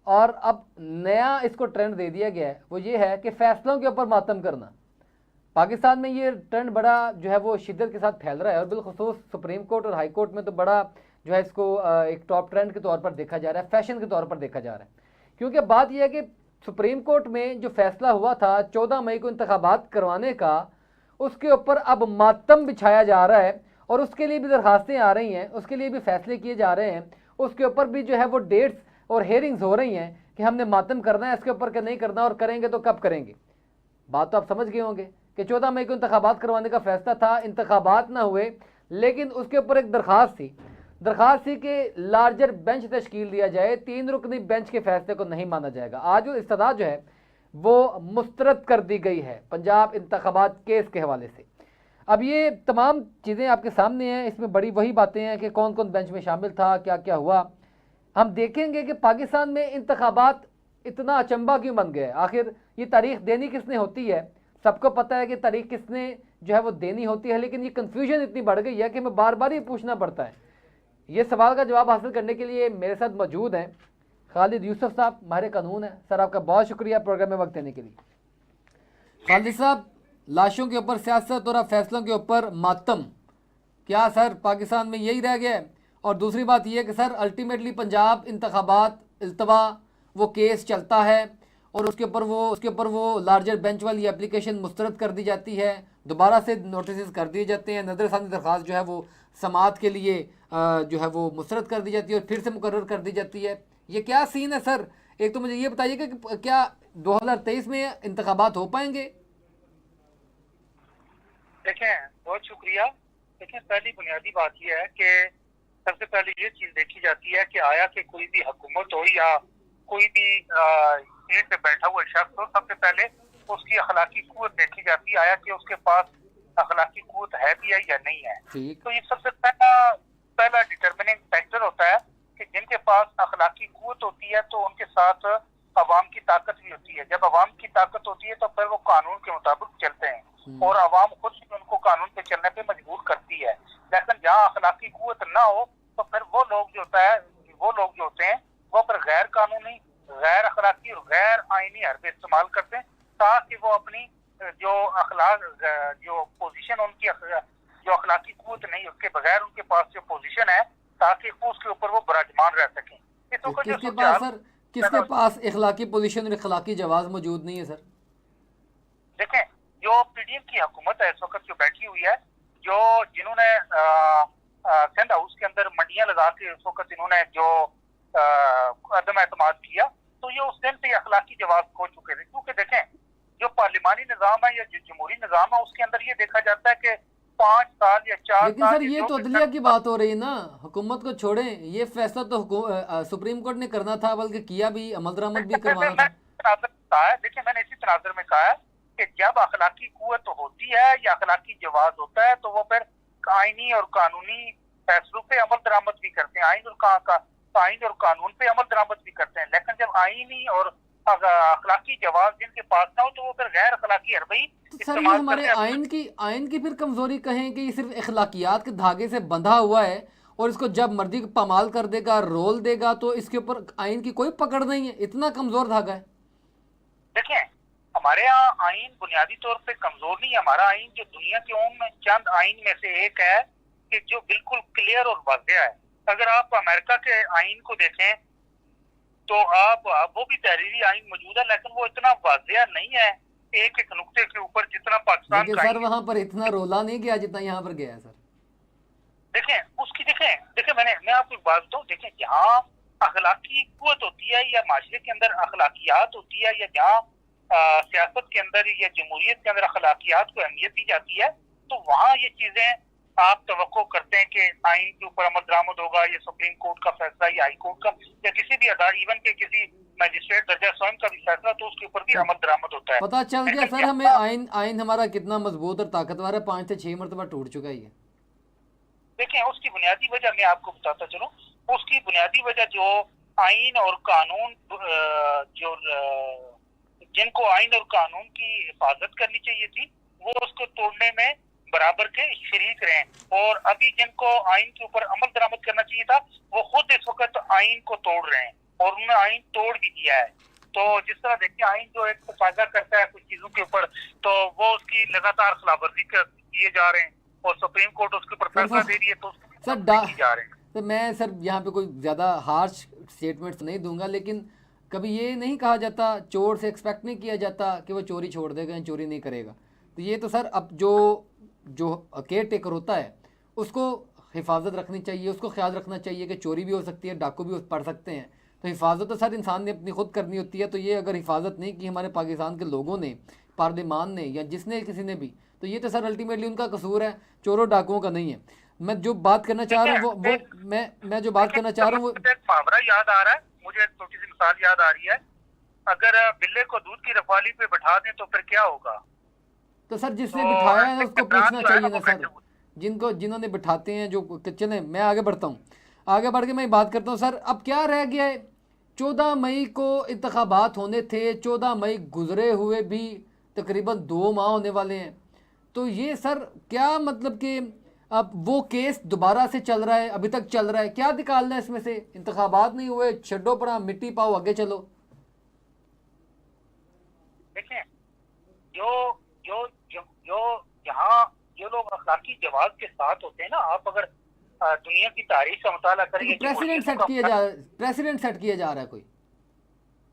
और अब नया इसको ट्रेंड दे दिया गया है, वो ये है कि फ़ैसलों के ऊपर मातम करना। पाकिस्तान में ये ट्रेंड बड़ा जो है वो शिद्दत के साथ फैल रहा है, और बिलखुसूस सुप्रीम कोर्ट और हाई कोर्ट में तो बड़ा जो है इसको एक टॉप ट्रेंड के तौर पर देखा जा रहा है, फैशन के तौर पर देखा जा रहा है। क्योंकि बात यह है कि सुप्रीम कोर्ट में जो फैसला हुआ था 14 मई को इंतखाबात करवाने का, उसके ऊपर अब मातम बिछाया जा रहा है, और उसके लिए भी दरखास्तें आ रही हैं, उसके लिए भी फैसले किए जा रहे हैं, उसके ऊपर भी जो है वो डेट्स और हेयरिंग्स हो रही हैं कि हमने मातम करना है इसके ऊपर कि नहीं करना, और करेंगे तो कब करेंगे। बात तो आप समझ गए होंगे कि 14 मई को इंतखाबात करवाने का फैसला था, इंतखाबात ना हुए, लेकिन उसके ऊपर एक दरखास्त थी कि लार्जर बेंच तश्कील दिया जाए, 3 रुकनी बेंच के फैसले को नहीं माना जाएगा। आज वो इस्तदा जो है वो मुस्तरद कर दी गई है पंजाब इंतखाबात केस के हवाले से। अब ये तमाम चीज़ें आपके सामने हैं, इसमें बड़ी वही बातें हैं कि कौन कौन बेंच में शामिल था, क्या क्या हुआ। हम देखेंगे कि पाकिस्तान में इंतखाबात इतना अचंभा क्यों बन गया है। आखिर ये तारीख देनी किसने होती है, सबको पता है कि तारीख किसने जो है वो देनी होती है, लेकिन ये कन्फ्यूजन इतनी बढ़ गई है कि हमें बार बार ये पूछना पड़ता है। ये सवाल का जवाब हासिल करने के लिए मेरे साथ मौजूद हैं खालिद यूसुफ साहब, माहिर कानून है। सर आपका बहुत शुक्रिया प्रोग्राम में वक्त देने के लिए। खालिद साहब, लाशों के ऊपर सियासत और फैसलों के ऊपर मातम, क्या सर पाकिस्तान में यही रह गया है? और दूसरी बात यह है कि सर अल्टीमेटली पंजाब इंतखाबात इल्तवा वो केस चलता है, और उसके ऊपर वो लार्जर बेंच वाली एप्लीकेशन मुस्तरद कर दी जाती है, दोबारा से नोटिस कर दिए जाते हैं, नज़रसानी दरख्वास्त जो है वो समाअत के लिए जो है वो मुस्तरद कर दी जाती है और फिर से मुकर्रर कर दी जाती है। ये क्या सीन है सर? एक तो मुझे ये बताइएगा कि क्या 2023 में इंतखाबात हो पाएंगे? देखें, बहुत शुक्रिया। लेकिन पहली बुनियादी बात यह है कि सबसे पहले ये चीज देखी जाती है कि आया कि कोई भी हुकूमत हो या कोई भी सीट पे बैठा हुआ शख्स हो, सबसे पहले उसकी अखलाकी कुव्वत देखी जाती है, आया कि उसके पास अखलाकी कुव्वत है भी है या नहीं है। तो ये सबसे पहला डिटर्मिनिंग फैक्टर होता है कि जिनके पास अखलाकी कुव्वत होती है तो उनके साथ अवाम की ताकत भी होती है। जब अवाम की ताकत होती है तो फिर वो कानून के मुताबिक चलते हैं और अवाम खुद भी उनको कानून पे चलने पे मजबूर करती है। लेकिन जहाँ अखलाकी कुव्वत ना हो तो फिर वो लोग जो होते हैं वो फिर गैर कानूनी, गैर अखलाकी और गैर आईनी हरबे इस्तेमाल करते हैं ताकि वो अपनी जो पोजीशन उनकी जो अखलाकी कुव्वत नहीं, उसके बगैर उनके पास जो पोजीशन है, ताकि उसके ऊपर वो विराजमान रह सकें। किसके पास इखलाकी पोजीशन और इखलाकी जवाज मौजूद नहीं है सर? देखें, जो पीडीएम की हुकूमत है इस वक्त जो बैठी हुई है, जिन्होंने सिंध हाउस के अंदर मंडियां लगा के इस वक्त इन्होंने जो अदम एतमाद किया, तो ये उस दिन से अखलाकी जवाब खो चुके थे। क्योंकि देखें, जो पार्लिमानी निज़ाम है या जो जमहूरी निज़ाम है, उसके अंदर ये देखा जाता है कि 5 साल या 4 साल। लेकिन सर ये तो अदलिया की बात हो रही है ना, हुकूमत को छोड़ें, ये फैसला तो सुप्रीम कोर्ट ने करना था, बल्कि किया भी, अमल दरामद भी करवाना था। देखिए, मैंने इसी तनाज़ुर में कहा है कि जब अखलाकी कुव्वत होती है या अखलाकी जवाज होता है तो वो फिर आईनी और कानूनी फैसलों पे अमल दरामद भी करते हैं, आइन और कानून पे अमल दरामद भी करते हैं। लेकिन जब आईनी और अखलाकी जवाब जिनके पास ना हो तो वो फिर गैर अखलाकी हरबई सर, ये हमारे आइन की फिर कमजोरी कहें कि ये सिर्फ अखलाकियात के धागे से बंधा हुआ है और इसको जब मर्जी पामाल कर देगा, रोल देगा, तो इसके ऊपर आइन की कोई पकड़ नहीं है, इतना कमजोर धागा है। देखें, हमारे यहाँ आइन बुनियादी तौर पे कमजोर नहीं है। हमारा आइन जो दुनिया के उन चंद आइन में से एक है कि जो बिल्कुल क्लियर और वाज़ेह है। अगर आप अमेरिका के आइन को देखें तो वो भी तहरीरी आइन मौजूद है, लेकिन वो इतना वाज़ेह नहीं है एक एक नुक्ते के ऊपर जितना पाकिस्तान का। सर वहाँ पर इतना रोला नहीं गया जितना यहाँ पर गया है सर। देखें मैं आपको एक बात बताऊं। देखें, जहाँ अखलाकी कुव्वत होती है या माशरे के अंदर अखलाकियात होती है या जहाँ सियासत के अंदर या जमहूरियत के अंदर अखलाकियात को अहमियत दी जाती है, तो वहाँ ये चीजें आप तवक्को करते हैं कि आइन के ऊपर अमल दरामद होगा, ये सुप्रीम कोर्ट का फैसला या हाई कोर्ट का या किसी भी अदालत, इवन के किसी मजिस्ट्रेट दर्जा स्वयं का भी फैसला, तो उसके ऊपर भी अमल दरामद होता है। पता चल गया सर हमें आइन हमारा कितना मजबूत और ताकतवर है, 5 से 6 मरतबा टूट चुका है ये। देखें, उसकी बुनियादी वजह मैं आपको बताता चलूं, उसकी बुनियादी वजह जो आइन और कानून, जो जिनको आइन और कानून की हिफाजत करनी चाहिए थी, वो उसको तोड़ने में बराबर के शरीक रहे, और अभी जिनको आइन के ऊपर अमल दरामद करना चाहिए था, वो खुद इस वक्त आइन को तोड़ रहे हैं, और उन्होंने आइन तोड़ भी दिया है। तो जिस तरह देखिए, आइन जो एक तकाजा करता है कुछ चीजों के ऊपर, तो वो उसकी लगातार खिलाफवर्जी किए जा रहे हैं, और सुप्रीम कोर्ट उसके ऊपर फैसला दे रही है, तो सर जा रहे हैं। तो मैं सर यहाँ पे कोई ज़्यादा हार्श स्टेटमेंट्स नहीं दूंगा, लेकिन कभी ये नहीं कहा जाता, चोर से एक्सपेक्ट नहीं किया जाता कि वो चोरी छोड़ देगा या चोरी नहीं करेगा। तो ये तो सर अब जो केयर टेकर होता है उसको हिफाजत रखनी चाहिए, उसको ख्याल रखना चाहिए कि चोरी भी हो सकती है, डाकू भी पड़ सकते हैं। तो हिफाजत तो सर इंसान ने अपनी खुद करनी होती है। तो ये अगर हिफाजत नहीं की हमारे पाकिस्तान के लोगों ने, पार्लिमान ने, या जिसने किसी ने भी, तो ये तो सर अल्टीमेटली उनका कसूर है, चोरों डाकुओं का नहीं है। मैं जो बात करना चाह रहा हूँ वो मैं जो बात करना चाह रहा हूँ वो एक मुहावरा याद आ रहा है मुझे, एक छोटी सी मिसाल याद आ रही है, अगर बिल्ले को दूध की रखवाली पे बैठा दें तो फिर क्या होगा। तो सर जिसने बिठाया है उसको पूछना चाहिए ना सर, जिन्होंने बिठाते हैं जो। चले मैं आगे बढ़ता हूँ, आगे बढ़ के मैं बात करता हूँ सर। अब क्या रह गया है, 14 मई को इंतखाबात होने थे, 14 मई गुजरे हुए भी तकरीबन 2 माह होने वाले हैं। तो ये सर क्या मतलब कि अब वो केस दोबारा से चल रहा है, अभी तक चल रहा है, क्या निकालना है इसमें से? इंतखाबात नहीं हुए, छड्डो पड़ा, मिट्टी पाओ, आगे चलो। देखें, जो यहाँ जो लोग अखलाकी जवाब के साथ होते हैं ना, आप अगर दुनिया की तारीख का मुताला करेंगे, प्रेसिडेंट सेट किया जा रहा है कोई।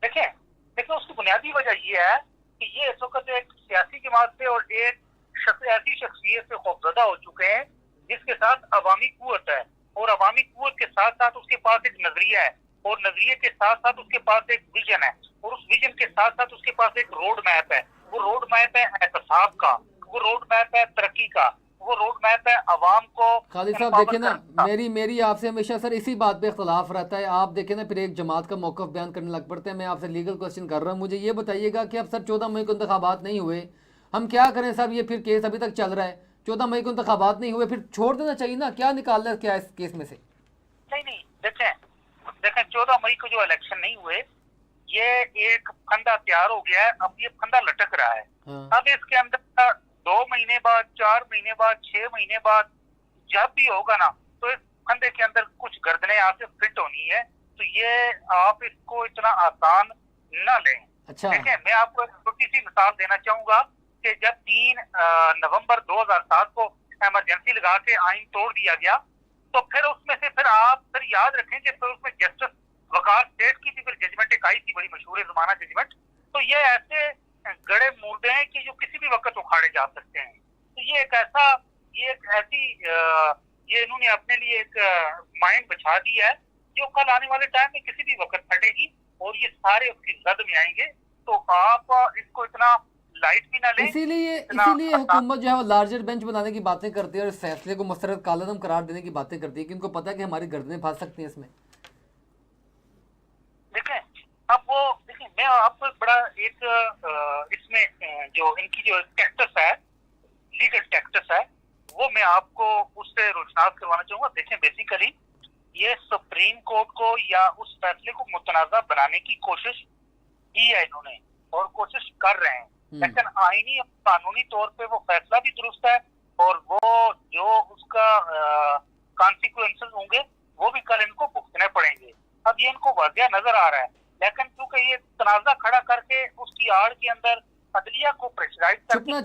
देखें उसकी बुनियादी वजह ये है कि ये इस वक्त एक सियासी जमात से और एक ऐसी शख्सियत से खौफजदा हो चुके हैं जिसके साथ अवामी कुव्वत है, और अवामी कुव्वत के साथ साथ उसके पास एक नजरिया है, और नजरिए के साथ साथ उसके पास एक विजन है, और उस विजन के साथ साथ उसके पास एक रोड मैप है। वो रोड मैप है एहतसाब का, वो रोड मैप है तरक्की का, वो रोड मैप है अवाम को। खालिद साहब देखिए ना, मेरी आपसे हमेशा सर इसी बात पे इख्तलाफ रहता है। आप देखें ना, फिर एक जमात का मौक़िफ़ बयान करने लग पड़ते हैं। मैं आपसे लीगल क्वेश्चन कर रहा हूँ, मुझे ये बताइएगा कि अब सर 14 मई को इंतखाबात नहीं हुए, हम क्या करें साहब? ये फिर केस अभी तक चल रहा है, 14 मई को इंतखाबात नहीं हुए, फिर छोड़ देना चाहिए ना? क्या निकालना है क्या इस केस में से? नहीं, देखें 14 मई को जो इलेक्शन नहीं हुए, ये एक फंदा तैयार हो गया है, अब ये फंदा लटक रहा है। अब इसके अंदर 2 महीने बाद, 4 महीने बाद, 6 महीने बाद जब भी होगा ना, तो इस फंदे के अंदर कुछ गर्दनें यहाँ से फिट होनी है। तो ये आप इसको इतना आसान न लें। अच्छा, देखें, मैं आपको एक छोटी सी मिसाल देना चाहूंगा कि जब 3 नवंबर 2007 को इमरजेंसी लगा के आइन तोड़ दिया गया, तो फिर उसमें से आप याद रखें कि फिर उसमें जस्टिस वकार सेठ की भी फिर जजमेंट एक आई थी, बड़ी मशहूर जमाना जजमेंट। तो ये ऐसे गड़े मुर्दे हैं कि जो किसी भी वक्त उखाड़े जा सकते हैं। तो ये इन्होंने अपने लिए एक माइंड बिछा दी है जो कल आने वाले टाइम में किसी भी वक्त फटेगी, और ये सारे उसकी जद में आएंगे। तो आप इसको इतना लाइट भी ना लें। इसीलिए हुकूमत जो है वो लार्जर बेंच बनाने की बातें करती है और इस फैसले को मुस्तरद कालदम करार देने की बातें करती है, कि उनको पता है कि हमारी गर्दनें फंस सकती हैं इसमें। देखें, मैं आपको एक बड़ा इसमें जो इनकी जो टैक्टिस है, लीगल टैक्टिस है, वो मैं आपको उससे रोशनास करवाना चाहूंगा। देखें, बेसिकली ये सुप्रीम कोर्ट को या उस फैसले को मुतनाज़ा बनाने की कोशिश की है इन्होंने, और कोशिश कर रहे हैं, लेकिन आईनी और कानूनी तौर पे वो फैसला भी दुरुस्त है, और वो जो उसका कॉन्सिक्वेंसेस होंगे वो भी कल इनको भुगतने पड़ेंगे। अब ये इनको वाज़िया नजर आ रहा है, लेकिन क्योंकि ये तनाज़ा खड़ा करके उसकी आड़ के अंदर अदलिया को प्रेशराइज छुपना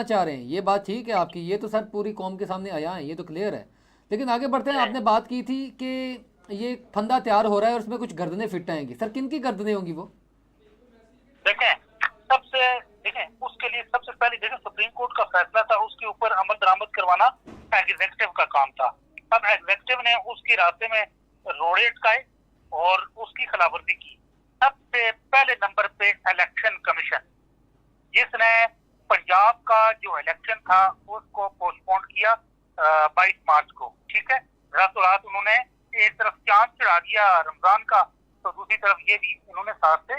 चाह रहे हैं। ये बात ठीक है आपकी, ये तो सर पूरी कौम के सामने आया है, ये तो क्लियर है। लेकिन आगे बढ़ते हैं, आपने बात की थी कि ये फंदा तैयार हो रहा है और उसमें कुछ गर्दनें फिट आएंगी। सर किन की गर्दनें होंगी वो? देखें उसके लिए सबसे पहले देखें, सुप्रीम कोर्ट का फैसला था, उसके ऊपर अमल दरामद करवाना एग्जीक्यूटिव का काम था। अब एग्जीक्यूटिव ने उसके रास्ते में रोड़े अटकाए और उसकी खिलाफवर्जी की। सबसे पहले नंबर पे इलेक्शन कमीशन पंजाब का जो इलेक्शन था उसको पोस्टपोन किया 22 मार्च को, ठीक है। रातों रात उन्होंने एक तरफ चांद चढ़ा दिया रमजान का, तो दूसरी तरफ ये भी उन्होंने साथ से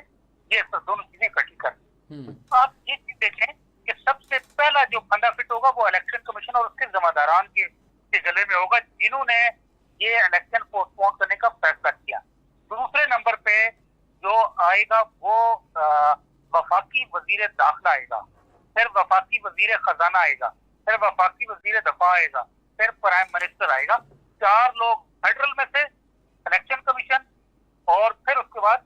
ये दोनों चीजें इकट्ठी कर दी। आप ये चीज देखें कि सबसे पहला जो फंडा फिट होगा वो इलेक्शन कमीशन और उसके जिम्मेदारान के गले में होगा, जिन्होंने ये इलेक्शन पोस्टपोन करने का फैसला किया। दूसरे नंबर पे जो आएगा वो वफाकी वजीर दाखिला आएगा, फिर वफाकी वजीर खजाना आएगा, फिर वफाकी वजीर दफा आएगा, फिर प्राइम मिनिस्टर आएगा। 4 लोग फेडरल में से, इलेक्शन कमीशन, और फिर उसके बाद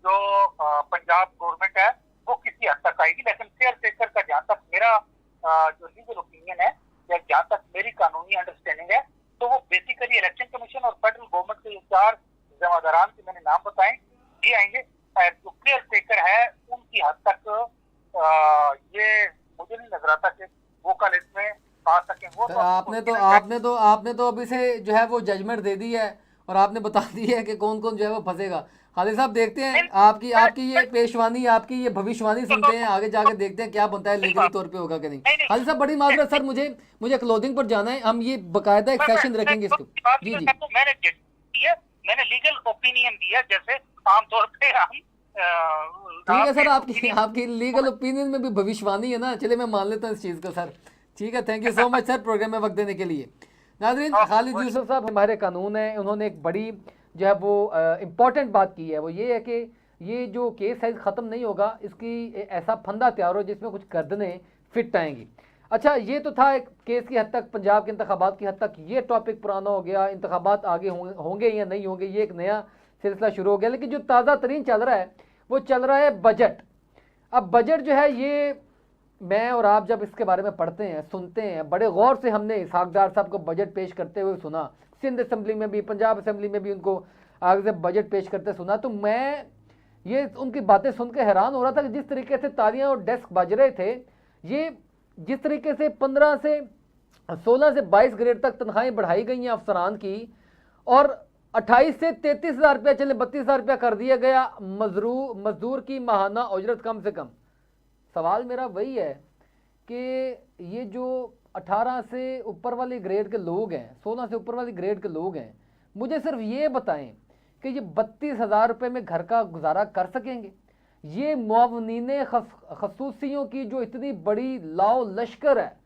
जो पंजाब गवर्नमेंट है वो किसी हद तक आएगी। लेकिन केयर टेकर का जहाँ तक मेरा जो लीगल ओपिनियन है या जहाँ तक मेरी कानूनी अंडरस्टैंडिंग है, तो वो बेसिकली इलेक्शन कमीशन और फेडरल गवर्नमेंट के 4 जिम्मेदारान के मैंने नाम बताए, ये आएंगे। जो केयर टेकर है उनकी हद तक ये मुझे नहीं नजर आता कि वो कल इसमें आ सके। वो तो आपने तो अभी से जो है वो जजमेंट दे दी है और आपने बता दी है कि कौन कौन जो है वो फंसेगा। खालिद साहब देखते हैं आपकी ये पेशवानी, आपकी ये भविष्यवाणी सुनते हैं, आगे जाके देखते हैं क्या बनता है, लीगली तौर पे होगा कि नहीं। खालिद साहब बड़ी माजरत सर, मुझे क्लोथिंग पर जाना है, हम ये बकायदा एक सेशन रखेंगे इसको। जी जी मैंने लीगल ओपिनियन दिया जैसे आमतौर पे हम ठीक है सर, आपकी लीगल ओपिनियन में भी भविष्यवाणी है ना, चलिए मैं मान लेता हूँ इस चीज़ को सर। ठीक है, thank you so much sir programme में वक्त देने के लिए। नाज़रीन, खालिद यूसुफ साहब हमारे कानून है, उन्होंने एक बड़ी जो है वो इम्पॉर्टेंट बात की है, वो ये है कि ये जो केस है ख़त्म नहीं होगा, इसकी ऐसा फंदा तैयार हो जिसमें कुछ गर्दनें फिट आएंगी। अच्छा, ये तो था एक केस की हद तक, पंजाब के इंतखाबात की हद तक ये टॉपिक पुराना हो गया, इंतखाबात आगे होंगे या नहीं होंगे ये एक नया सिलसिला शुरू हो गया। लेकिन जो ताज़ा तरीन चल रहा है वो चल रहा है बजट। अब बजट जो है ये मैं और आप जब इसके बारे में पढ़ते हैं, सुनते हैं, बड़े गौर से हमने इसहाक डार साहब को बजट पेश करते हुए सुना, सिंध असेंबली में भी, पंजाब असेंबली में भी उनको आगे से बजट पेश करते सुना, तो मैं ये उनकी बातें सुन के हैरान हो रहा था कि जिस तरीके से तालियां और डेस्क बज रहे थे, ये जिस तरीके से 15 से 16 से 22 ग्रेड तक तनख्वाहें बढ़ाई गई हैं अफसरान की, और 28 से 33,000 रुपया, चले 32,000 रुपया कर दिया गया मजदूर की माहाना उजरत कम से कम। सवाल मेरा वही है कि ये जो 18 से ऊपर वाले ग्रेड के लोग हैं, 16 से ऊपर वाले ग्रेड के लोग हैं, मुझे सिर्फ ये बताएं कि ये 32,000 रुपये में घर का गुजारा कर सकेंगे? ये मुआवनीन खसूसियों की जो इतनी बड़ी लाओ लश्कर है,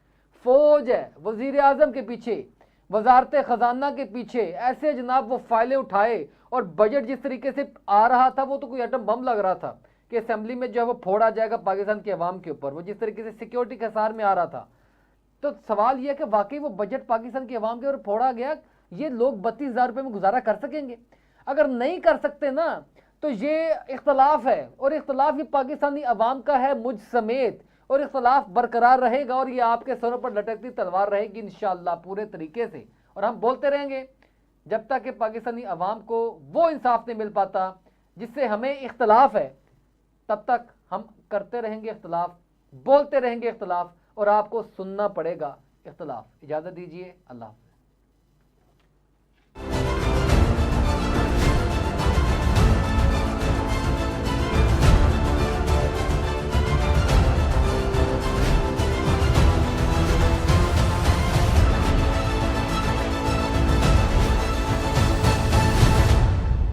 फौज है वज़ीर आज़म के पीछे, वजारत ख़जाना के पीछे, ऐसे जनाब वो फाइलें उठाए और बजट जिस तरीके से आ रहा था वो तो कोई एटम बम लग रहा था कि असेंबली में जो है वो फोड़ा जाएगा पाकिस्तान के अवाम के ऊपर, वो जिस तरीके से सिक्योरिटी के हिसार में आ रहा था। तो सवाल यह है कि वाकई वो बजट पाकिस्तान के अवाम के ऊपर फोड़ा गया, ये लोग 32,000 रुपये में गुजारा कर सकेंगे? अगर नहीं कर सकते ना तो ये इख्तलाफ है, और इख्तलाफ ये पाकिस्तानी अवाम का है मुझ समेत, और इख्तलाफ बरकरार रहेगा और ये आपके सरों पर लटकती तलवार रहेगी इंशाअल्लाह पूरे तरीके से। और हम बोलते रहेंगे जब तक कि पाकिस्तानी अवाम को वो इंसाफ नहीं मिल पाता जिससे हमें इख्तलाफ है, तब तक हम करते रहेंगे इख्तलाफ, बोलते रहेंगे इख्तलाफ, और आपको सुनना पड़ेगा इख्तलाफ। इजाज़त दीजिए, अल्लाह हाफ़िज़।